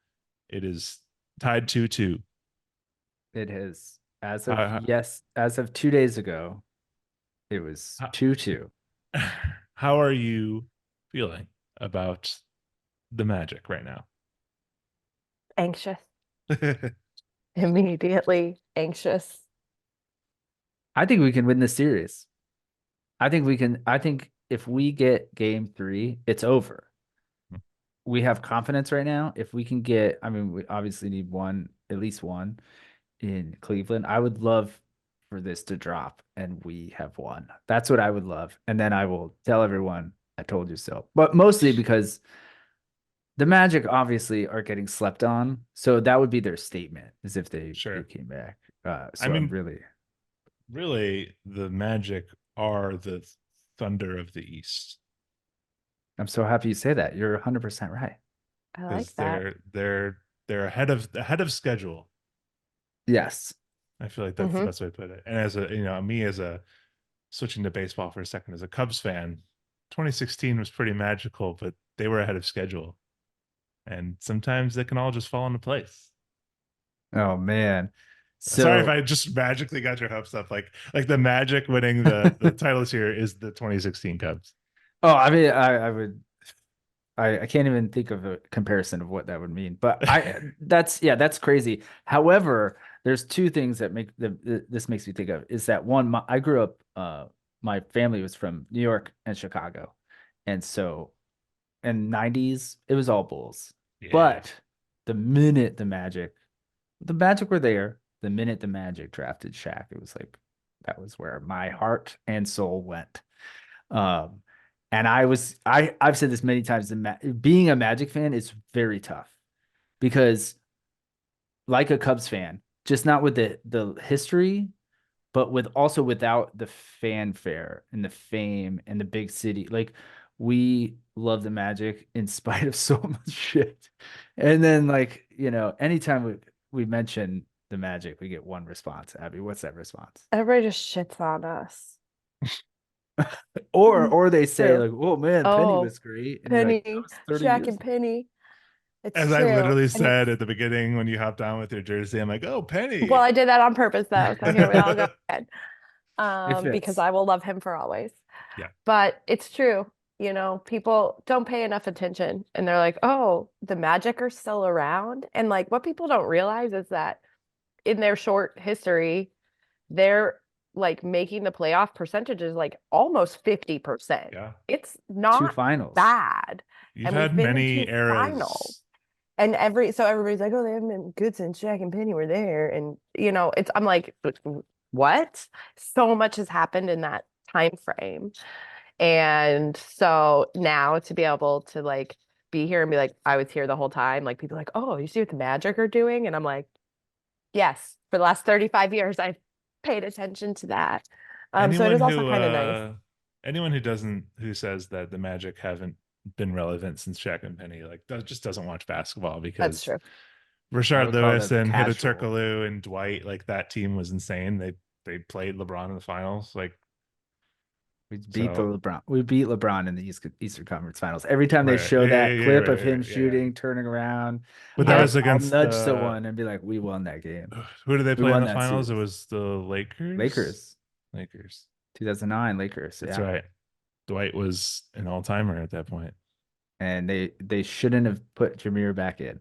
it is tied 2-2. It has, How, as of 2 days ago, it was how, 2-2. how are you feeling about the Magic right now? Anxious. Immediately anxious. I think we can win this series. I think if we get game 3, it's over. We have confidence right now. If we can get, I mean, we obviously need one, at least one in Cleveland. I would love for this to drop and we have won. That's what I would love. And then I will tell everyone I told you so. But mostly because the Magic obviously are getting slept on. So that would be their statement, as if they Sure. came back. I So I'm mean, really really, the Magic are the Thunder of the East I'm so happy you say that. You're 100% right. I like because that. they're ahead of schedule. Yes. I feel like that's the Hmm. best way to put it. And as a me as a switching to baseball for a second as a Cubs fan, 2016 was pretty magical, but they were ahead of schedule, and sometimes they can all just fall into place. Oh man. Sorry if So I just magically got your hopes up. Like the Magic winning the titles here is the 2016 Cubs. oh, I mean I would I can't even think of a comparison of what that would mean. But that's crazy. However, there's two things that make this makes me think of is that one, I grew up my family was from New York and Chicago. And so in 90s, it was all Bulls. Yeah, But the minute the Magic were there, the minute the Magic drafted Shaq, it was like that was where my heart and soul went. Um, and I've said this many times, being a Magic fan is very tough because like a Cubs fan, just not with the history, but with also without the fanfare and the fame and the big city. Like we love the Magic in spite of so much shit. And then like, anytime we mention the Magic, we get one response. Abby, what's that response? Everybody just shits on us. Or they say True. like, "Oh man, Penny Oh, was great," and you're like, "That Penny, was 30 Shaq years and ago." Penny. It's as I true. literally And it's, said at the beginning when you hopped on with your jersey, I'm like, oh, well, Penny. I did that on purpose though. So here we all go ahead. It Because fits. I will love him for always. Yeah, But it's true. People don't pay enough attention and they're like, oh, the Magic are still around. And like what people don't realize is that in their short history, they're like making the playoff percentage is like almost 50%. Yeah. It's 2 not finals. bad. You've And we've had been in many 2 finals. eras. And so everybody's like, oh, they haven't been good since Jack and Penny were there. And I'm like, what? So much has happened in that time frame. And so now to be able to like be here and be like, I was here the whole time, like people are like, oh, you see what the Magic are doing? And I'm like, yes, for the last 35 years, I've paid attention to that. So it Anyone is also who kind of nice. anyone who says that the Magic haven't been relevant since Shaq and Penny just doesn't watch basketball, That's because true. I Rashard would call Lewis them and Hida casual. Turkoglu and Dwight, like that team was insane. They played LeBron in the finals. We beat So LeBron. We beat LeBron in the Eastern Conference Finals. Every time they right, show yeah, that yeah, clip of right, him right, yeah. shooting, turning around, But that Yeah. was I'll against nudge someone and be like, "We won that game. who did they We play in won the that finals? It series." was the Lakers. Lakers, Lakers. 2009 Lakers. That's Yeah, right. Dwight was an all timer at that point. and they shouldn't have put Jameer back in.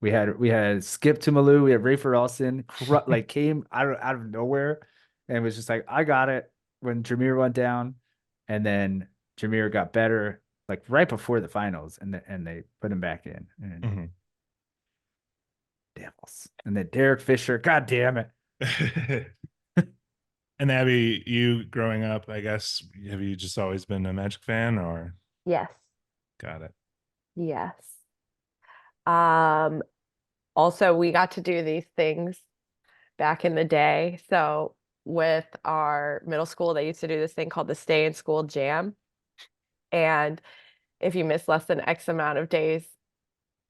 We had Skip to Malou. We had Rafer Alston like came out of nowhere and was just like, I got it when Jameer went down, and then Jameer got better like right before the finals, and they put him back in. And Mhm. Devils. And then Derek Fisher. God damn it. And Abby, you growing up, I guess, have you just always been a Magic fan, or Yes. got it? Yes. Um, Also, we got to do these things back in the day. So with our middle school, they used to do this thing called the Stay in School Jam. And if you miss less than X amount of days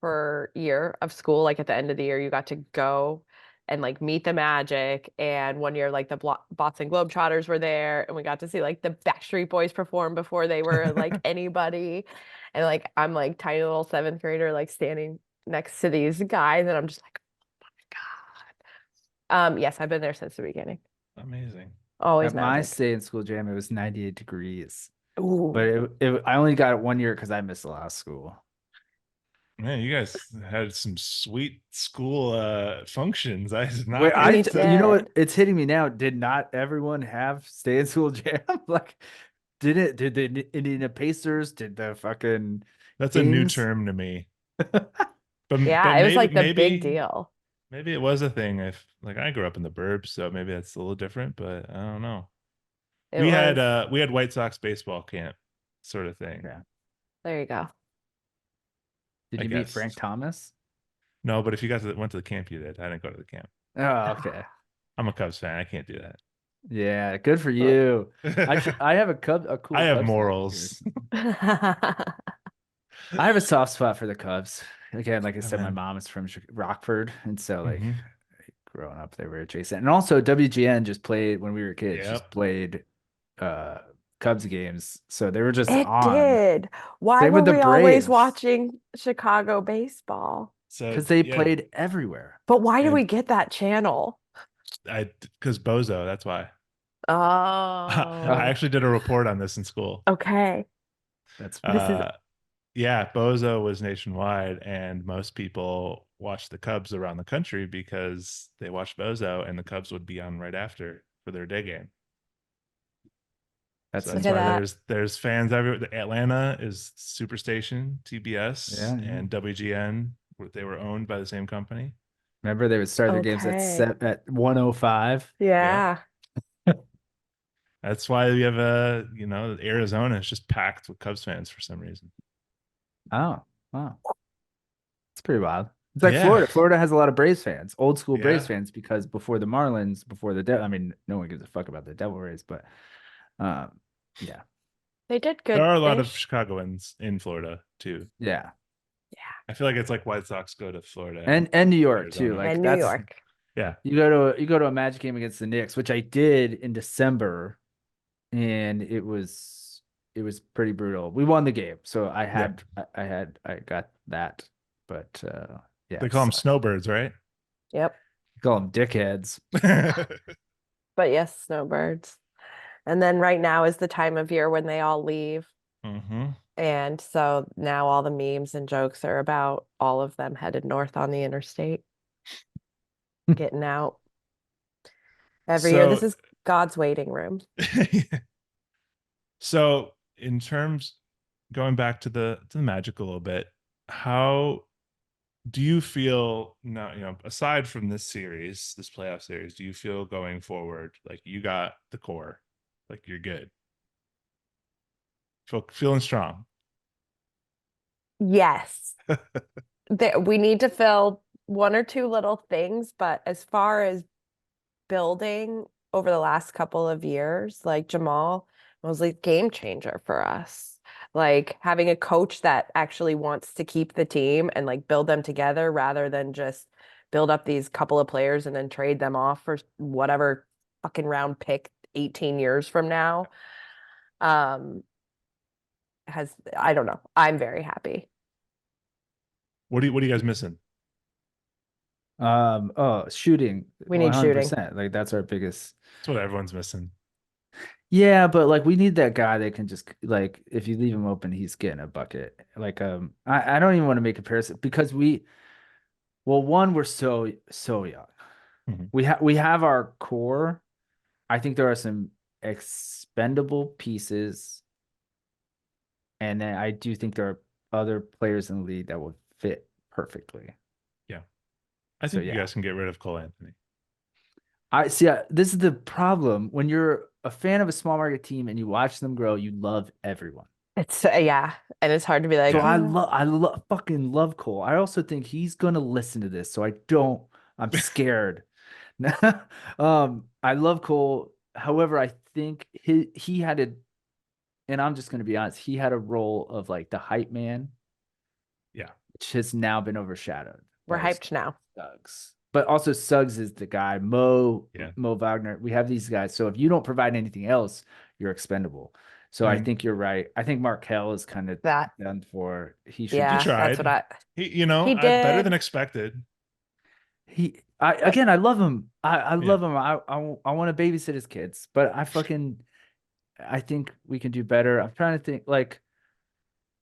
per year of school, like at the end of the year, you got to go and like meet the Magic. And one year, like the Boston Globetrotters were there, and we got to see like the Backstreet Boys perform before they were like anybody. And like I'm like tiny little seventh grader, like standing next to these guys, and I'm just like, God. Yes, I've been there since the beginning. Amazing. Always At my Magic. stay in school jam, it was 98 degrees. But Ooh. I only got it 1 year because I missed a lot of school. Man, you guys had some sweet school functions. I did Wait, not get We you know did. what? It's hitting me now. Did not everyone have stay in school jam? Like, did the Indiana Pacers? Did the fucking that's a new Kings? term to me. Yeah, But it was maybe like the big deal. maybe it was a thing. If like I grew up in the burbs, so maybe that's a little different, but I don't know. It was, We had White Sox baseball camp sort of thing, Yeah. there you go. Did I you meet guess. Frank Thomas? No, but if you guys went to the camp, you did. I didn't go to the camp. Oh, okay. I'm a Cubs fan. I can't do Yeah, good for But you. that. I have a I cool have Cubs morals. jersey. I have a soft spot for the Cubs. Again, like I said, my Amen. mom is from Rockford, and so like Hmm. growing up, they were adjacent. And also, WGN just played when we were kids. Just Yep. played uh Cubs games, so they were just it on. did. Why Same were with the we always Braves watching Chicago baseball? So because they yeah, played everywhere. But why did we and get that channel? I because Bozo. That's why. I Oh, Oh, actually did a report on this in school. okay. that's funny. This is Uh, yeah, Bozo was nationwide, and most people watched the Cubs around the country because they watched Bozo, and the Cubs would be on right after for their day game. So That's that's look at why interesting. that. there's fans everywhere. Atlanta is Superstation, TBS, Yeah, yeah. and WGN. They were owned by the same company. Remember they would start their games at Okay. set at 105. Yeah, Yeah. that's why we have Arizona is just packed with Cubs fans for some reason. Oh, wow. It's pretty wild. It's like Yeah, Florida. Florida has a lot of Braves fans, old school Braves yeah. fans, because before the Marlins, before the Devil, I mean, no one gives a fuck about the Devil Rays, but um, yeah, They did There good are a lot of ish. Chicagoans in Florida too. yeah, I feel like it's like White Sox go to Florida and New York too. Arizona. Like And New that's York. Yeah. you go to a Magic game against the Knicks, which I did in December, and it was pretty brutal. We won the game, so Yeah. I got that, but yeah, They it call them sucked. snowbirds, right? Yep. You call them dickheads. But yes, snowbirds. And then right now is the time of year when they all leave. Hmm. And so now all the memes and jokes are about all of them headed north on the interstate, getting out. Every year. This So is God's waiting room. so in terms going back to the Magic a little bit, how do you feel now, aside from this series, this playoff series, do you feel going forward like you got the core, like you're good, feeling strong? Yes. We need to fill one or two little things, but as far as building over the last couple of years, like Jamal was like game changer for us. Like having a coach that actually wants to keep the team and like build them together rather than just build up these couple of players and then trade them off for whatever fucking round pick 18 years from now. Um, I don't know. I'm very happy. What are you guys missing? Shooting We need shooting. 100%. Like that's our biggest. That's what everyone's missing. Yeah, but like we need that guy that can just like if you leave him open, he's getting a bucket. Like I don't even want to make comparison because one, we're so young. Mhm. We have our core. I think there are some expendable pieces, and then I do think there are other players in the league that will fit perfectly. Yeah, I So think you yeah. guys can get rid of Cole Anthony. I see. This is the problem when you're a fan of a small market team and you watch them grow. You love everyone. It's yeah, and it's hard to be So like, fucking love Cole. I also think he's gonna listen to this, so I don't. I'm scared. I love Cole. However, I think he had a, and I'm just gonna be honest. He had a role of like the hype man, Yeah, which has now been overshadowed we're by hyped now. Suggs. But also Suggs is the guy. yeah. Mo Wagner. We have these guys. So if you don't provide anything else, you're expendable. So I And think you're right. I think Markel is kind of That done for. He should he yeah, just that's what tried. he I better than did. expected. I love him. I Yeah. love him. I want to babysit his kids, but I think we can do better. I'm trying to think like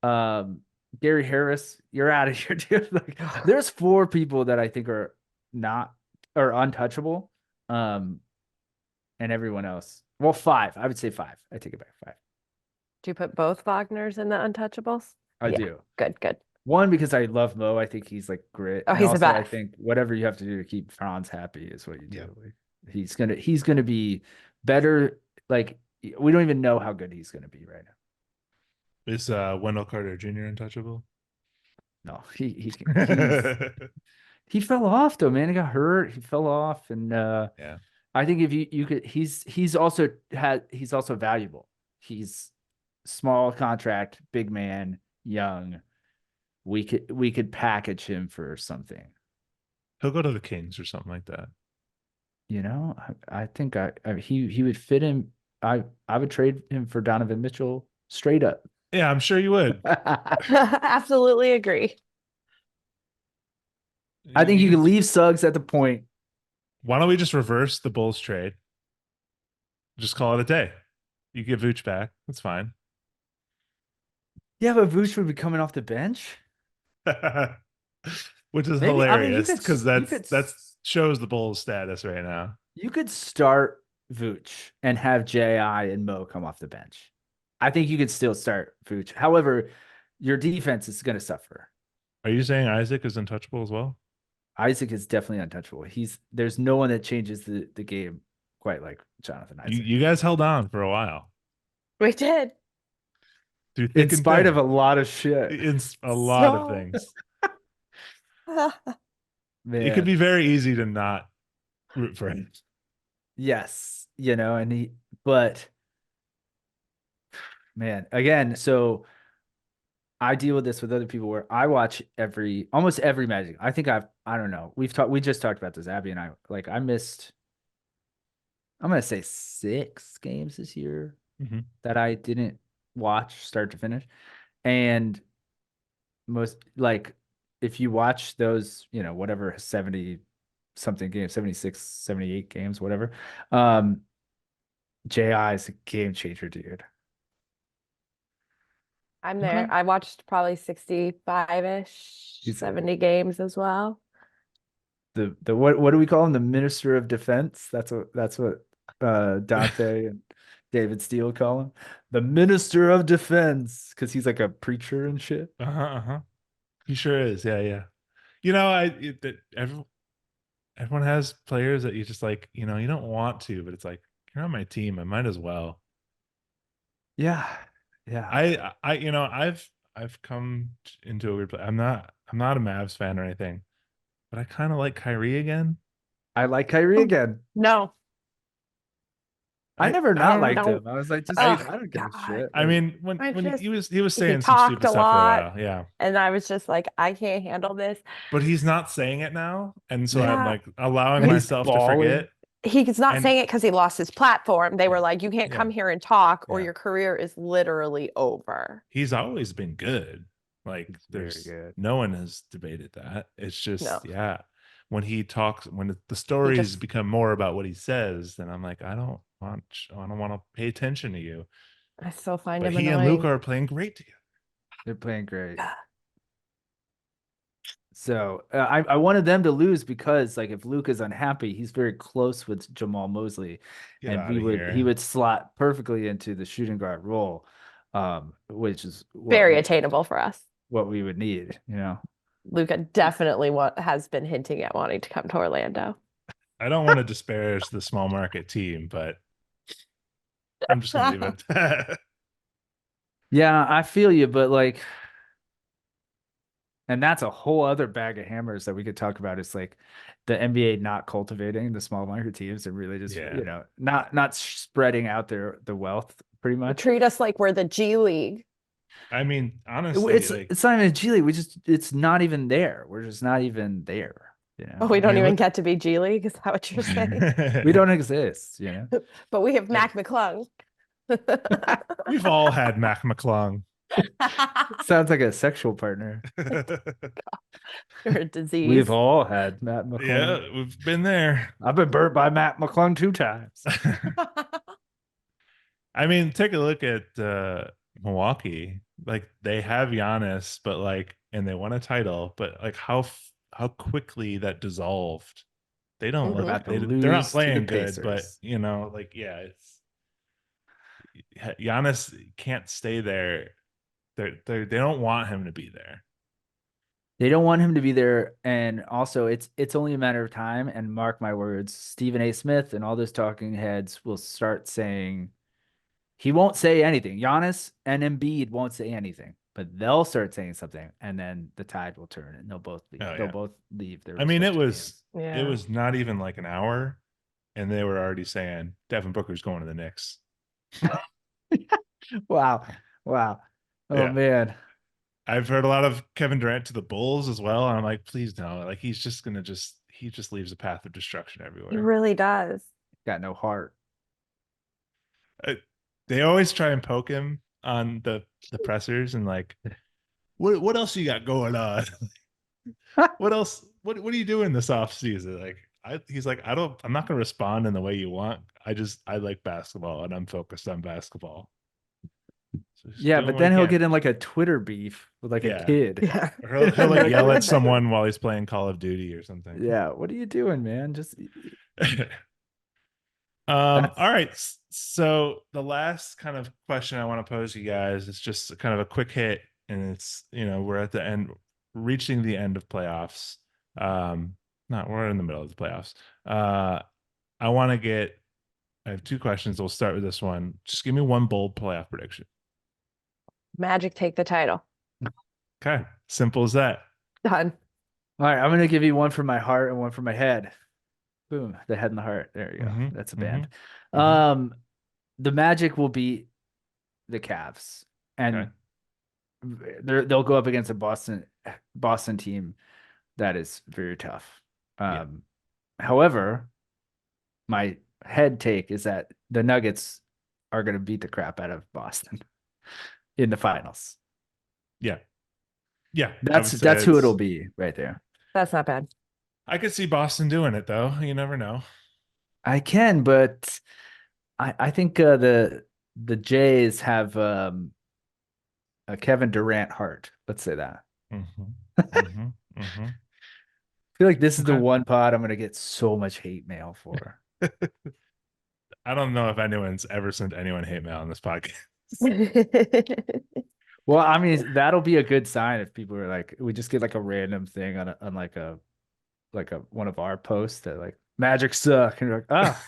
um Gary Harris, you're out of here, dude. Like there's four people that I think are not or untouchable. Um and everyone else. Well, five. I would say five. I take it back. Five. Do you put both Wagners in the untouchables? I Yeah, do. good, good. One because I love Mo. I think he's like grit, Oh, and he's the also I best. think whatever you have to do to keep Franz happy is what you Yeah. do. Like, he's gonna be better. Like we don't even know how good he's gonna be right Is Wendell Carter Jr. untouchable? now. No, he fell off though, man. He got hurt. He fell off, and Yeah. I think if you could, he's also valuable. He's small contract, big man, young. We could package him for something. He'll go to the Kings or something like that. You know, I think he would fit in. I would trade him for Donovan Mitchell straight up. Yeah, I'm sure you would. Absolutely agree. I think You you could. can leave Suggs at the point. Why don't we just reverse the Bulls trade? Just call it a day. You get Vooch back. That's fine. Yeah, but Vooch would be coming off the bench. Which is Maybe I mean hilarious because that's shows the Bulls status right now. you could start Vooch and have Ji and Mo come off the bench. I think you could still start Vooch. However, your defense is going to suffer. Are you saying Isaac is untouchable as well? Isaac is definitely untouchable. There's no one that changes the game quite like Jonathan You Isaac. you guys held on for a while We did. through In thick and spite of thin. a lot of shit. It's a lot of So things. It could Man. be very easy to not root for him. Yes, but man, again, so I deal with this with other people where I watch almost every Magic. I don't know. We just talked about this, Abby and I. Like I missed, I'm gonna say 6 games this year Mhm. that I didn't watch start to finish. And most like if you watch those, whatever 70 something games, 76, 78 games, whatever. JI is a game changer, dude. I'm Okay. there. I watched probably 65-ish, He's 70 games as well. the what do we call him? The Minister of Defense. That's what Dante and David Steele call him. The Minister of Defense, because he's like a preacher and shit. Uh-huh, uh-huh. He sure is. Yeah, yeah. You know, everyone has players that you just like, you don't want to, but it's like you're on my team. I might as well. Yeah. Yeah. I've come into a weird place. I'm not a Mavs fan or anything, but I kind of like Kyrie again. I like Kyrie again. No, I never I not don't I liked don't. him. I was like, just I Oh don't give a God. shit. I Like, mean, when I when just he was he saying some talked stupid a stuff for a lot, while, yeah. and I was just like, I can't handle this. But he's not saying it now, and so I'm yeah. Yeah, like allowing And he's myself to balling. forget. he's not And saying it because he lost his platform. They were yeah, like, you can't yeah, come here and talk, or yeah. your career is literally over. He's always been good. Like He's very there's good. no one has debated that. It's No, just, yeah, when he talks, when the he stories just. become more about what he says, then I'm like, I don't want to pay attention to you. I still find But him he and Luca annoying. are playing great together. They're playing great. Yeah. So I wanted them to lose because like if Luke is unhappy, he's very close with Jamal Mosley, Get and out of he here. would slot perfectly into the shooting guard role, which is Very attainable for us. what we would need, you know. Luca definitely has been hinting at wanting to come to Orlando. I don't want to disparage the small market team, but I'm just gonna leave it at that. Yeah, I feel you, but like, and that's a whole other bag of hammers that we could talk about. It's like the NBA not cultivating the small market teams and really just, Yeah. not spreading out the wealth pretty much. Treat us like we're the G League. I mean, honestly, It's like, it's not even G League. It's not even there. We're just not even there. Oh, we I don't mean, even look. get to be G League. Is that what you're saying? We don't exist. But we have Hey, Mac McClung. we've all had Mac McClung. Sounds like a sexual partner. Or a disease. We've all had Matt McClung. Yeah, we've been there. I've been burnt by Matt McClung 2 times. I mean, take a look at Milwaukee. Like they have Giannis, but like, and they won a title, but like how quickly that dissolved. They don't We're Mhm. look. about to They're not lose to the playing good, but Pacers. like yeah, it's Giannis can't stay there. They don't want him to be there. They don't want him to be there, and also it's only a matter of time. And mark my words, Stephen A. Smith and all those talking heads will start saying he won't say anything. Giannis and Embiid won't say anything, but they'll start saying something, and then the tide will turn, and they'll both leave. Oh They'll yeah. both leave their I mean, it respective was teams. it Yeah. was not even like an hour, and they were already saying Devin Booker's going to the Knicks. Wow, wow, oh Yeah. man. I've heard a lot of Kevin Durant to the Bulls as well. And I'm like, please no. Like he just leaves a path of destruction He everywhere. really does. Got no heart. Uh, they always try and poke him on the pressers and like, what else you got going on? What else? What are you doing this off season? Like he's like, I'm not gonna respond in the way you want. I like basketball and I'm focused on basketball. So just Yeah, doing but what he then he'll can. get in like a Twitter beef with like a Yeah. kid. Yeah. Or he'll like Like, yell what at is it? someone while he's playing Call of Duty or something. Yeah, what are you doing, man? Just All that's right. So the last kind of question I want to pose you guys is just kind of a quick hit, and it's we're at the end, reaching the end of playoffs. Not we're in the middle of the playoffs. I want to get. I have two questions. We'll start with this one. Just give me one bold playoff prediction. Magic take the title. Okay, simple as that. Done. all right. I'm gonna give you one for my heart and one for my head. Boom, the head and the heart. There you go. Mm-hmm, That's a mm-hmm, band. mm-hmm. The Magic will beat the Cavs, Okay. and they'll go up against a Boston team that is very tough. Yeah. However, my head take is that the Nuggets are going to beat the crap out of Boston in the finals. Yeah. Yeah. I That's would say who it'll be right there. That's not bad. I could see Boston doing it though. You never know. I can, but I think the Jays have a Kevin Durant heart. Let's say that. Mm-hmm, mm-hmm, mm-hmm. feel like this is the Okay. one pod I'm gonna get so much hate mail for. I don't know if anyone's ever sent anyone hate mail on this podcast. Well, I mean, that'll be a good sign if people are like, we just get like a random thing on like a one of our posts that like magic suck, and you're like, ah,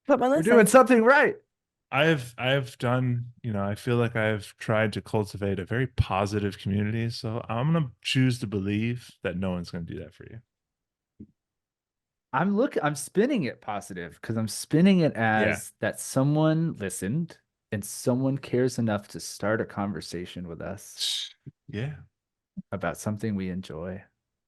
Put my we're list doing in. something right. I've done, I feel like I've tried to cultivate a very positive community. So I'm gonna choose to believe that no one's gonna do that for you. I'm spinning it positive because I'm spinning it Yeah. as that someone listened and someone cares enough to start a conversation with us Yeah. about something we enjoy.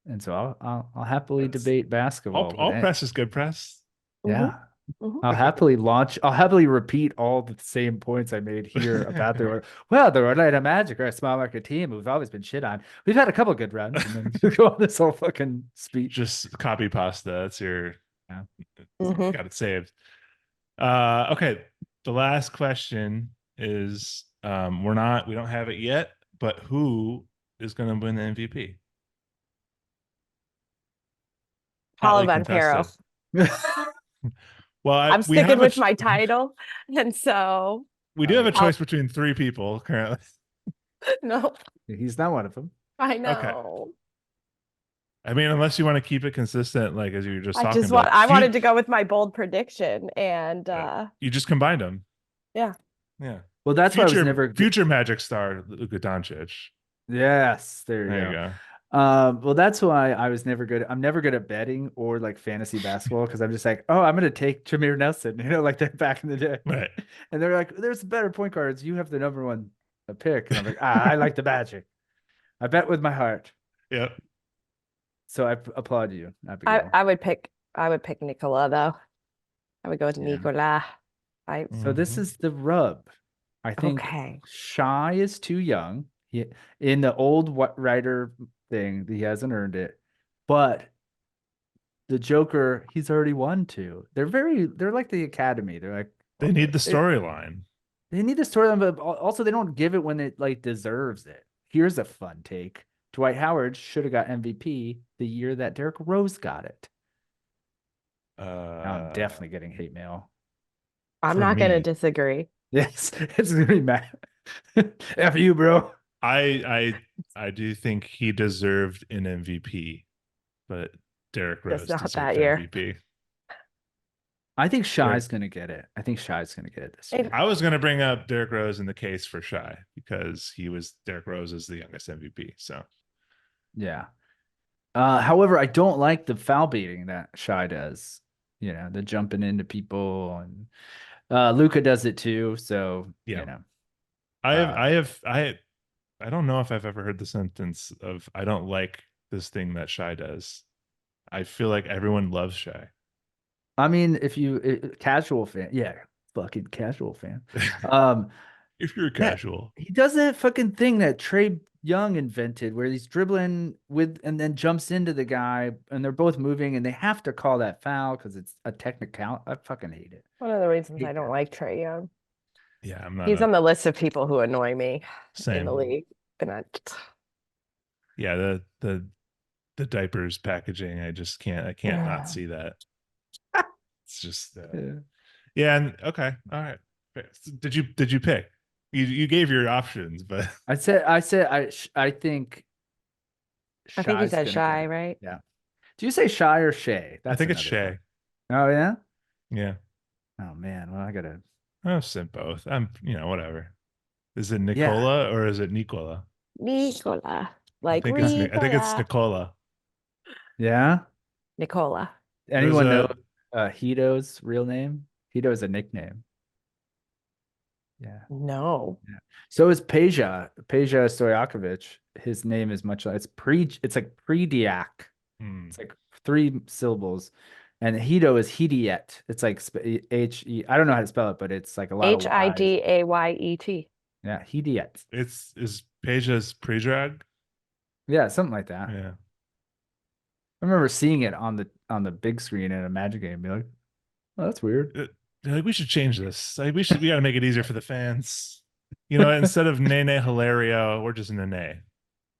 And so I'll happily That's debate basketball with all it. press is good press. Hmm. Yeah. Hmm. I'll happily repeat all the same points I made here about the Orlando Magic are a small market team. We've always been shit on. We've had a couple good runs, and then go on this whole fucking speech. Just copy pasta. That's your Yeah. Hmm. got it saved. Okay. The last question is we don't have it yet, but who is gonna win the MVP? Paolo Hotly Banchero. contested. Well, I'm we sticking have a with my title. And so, we do Oh, have a I'll, choice between three people currently. no, he's not one of them. I Okay. know. I mean, unless you want to keep it consistent, like as you were just talking about, I wanted to go with my bold prediction and you just combined them. yeah. Yeah. Well, that's why I was never. Future Magic star Luka Doncic. Yes, there you There you go. go. Well, that's why I was never good. I'm never good at betting or like fantasy basketball because I'm just like, oh, I'm gonna take Jameer Nelson, like that back in the day. Right. And they're like, there's better point guards. You have the number one pick, and I'm like, I like the Magic. I bet with my heart. Yep. So I applaud you, I, Abigail. I would pick I would pick Nicola though. I would go with Yeah. Nicola. So this Mhm. is the rub. I think Okay. Shy is too young. In the old writer thing, he hasn't earned it. But the Joker, he's already won two. They're like the Academy. They're like They need the they, storyline. they need the storyline, but also they don't give it when it like deserves it. Here's a fun take. Dwight Howard should have got MVP the year that Derrick Rose got it. Now I'm definitely getting hate mail. I'm For not gonna me, disagree. Yes, it's gonna be mad. F you, bro. I do think he deserved an MVP, but Derrick Just Rose not deserved that year. MVP. I think Shy's Derrick, gonna get it. I think Shy's gonna get it this It- year. I was going to bring up Derrick Rose in the case for Shy because Derrick Rose is the youngest MVP. So Yeah. However, I don't like the foul beating that Shy does. The jumping into people, and Luca does it too. So yeah, uh, I don't know if I've ever heard the sentence of I don't like this thing that Shy does. I feel like everyone loves Shy. I mean, if you casual fan, yeah, fucking casual fan. Um, If you're yeah, casual, he does that fucking thing that Trey Young invented, where he's dribbling with and then jumps into the guy, and they're both moving, and they have to call that foul because it's a technical. I fucking hate it. One of the reasons I Hate don't that. like Trey Young. yeah, I'm not He's a on the list of people who annoy me in the same. league. And Yeah, the diapers packaging, I can't not see that. It's just Yeah. yeah, and okay, all right. Did you pick? You gave your options, but I think I think you Shy's said gonna get Shy, it. right? Yeah. Do you say Shy or Shay? I That's think it's another Shay. one. Oh yeah. Yeah. Oh man. Well, I gotta. I've sent both. I'm, whatever. Is it Yeah. Nicola or is it Nicola? Nicola. Like I think it's Ricola. Nicola. Yeah. Nicola. There's Anyone know a Hito's real name? Hito is a nickname. Yeah. No. Yeah. So is Peja Stojakovic. His name is much like it's like Prediak. hmm, It's like three syllables. And Hito is Hidiet. It's like H-E. I don't know how to spell it, but it's like a lot of Y's. Hidayet. Yeah, Hidiet. is Peja's pre-drag? Yeah, something like that. Yeah. I remember seeing it on the big screen in a Magic game. Be like, oh, that's weird. They're like, we should change this. Like, we gotta make it easier for the fans. Instead of Nene Hilario, we're just Nene.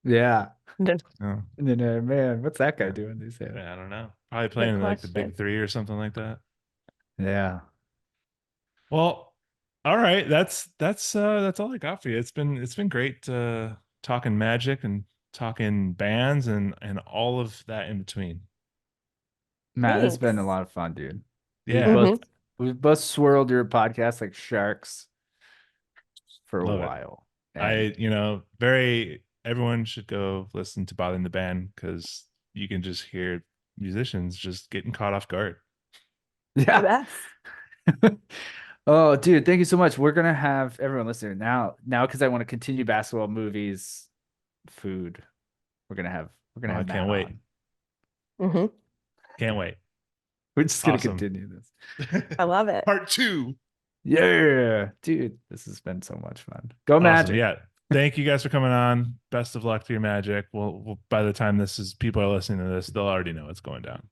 Yeah. Oh, And then, man, what's that guy yeah. doing these days? I don't know. Probably Good playing in like the question. big three or something like that. Yeah. Well, all right. That's all I got for you. It's been great talking Magic and talking bands and all of that in between. Matt, this has been a Thanks. lot of fun, dude. We've Yeah, both we've both swirled your podcast like sharks for a love it. while. And Very everyone should go listen to Bothering the Band because you can just hear musicians just getting caught off guard. The yeah. best. Oh, dude, thank you so much. We're gonna have everyone listening now because I want to continue basketball, movies, food. We're gonna Oh, I have can't Matt wait. on. Hmm. Can't wait. We're just gonna Awesome. continue this. I love it. Part two. Yeah, dude, this has been so much fun. Go Awesome. Magic. Yeah. Thank you guys for coming on. Best of luck to your Magic. Well, by the time people are listening to this, they'll already know what's going down.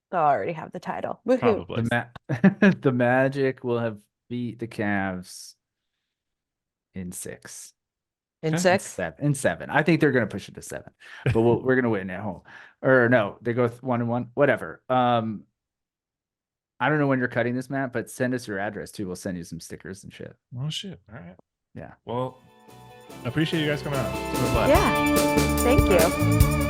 They'll already have the title. Woohoo. Probably. The Magic will have beat the Cavs in 6. In Okay. 6. In 7. I think they're gonna push it to 7, but we're gonna win at home. Or no, they go 1-1. Whatever. I don't know when you're cutting this, Matt, but send us your address too. We'll send you some stickers and shit. Oh shit. All right. Yeah. Well, appreciate you guys coming out. It was a blast. Yeah. Thank you.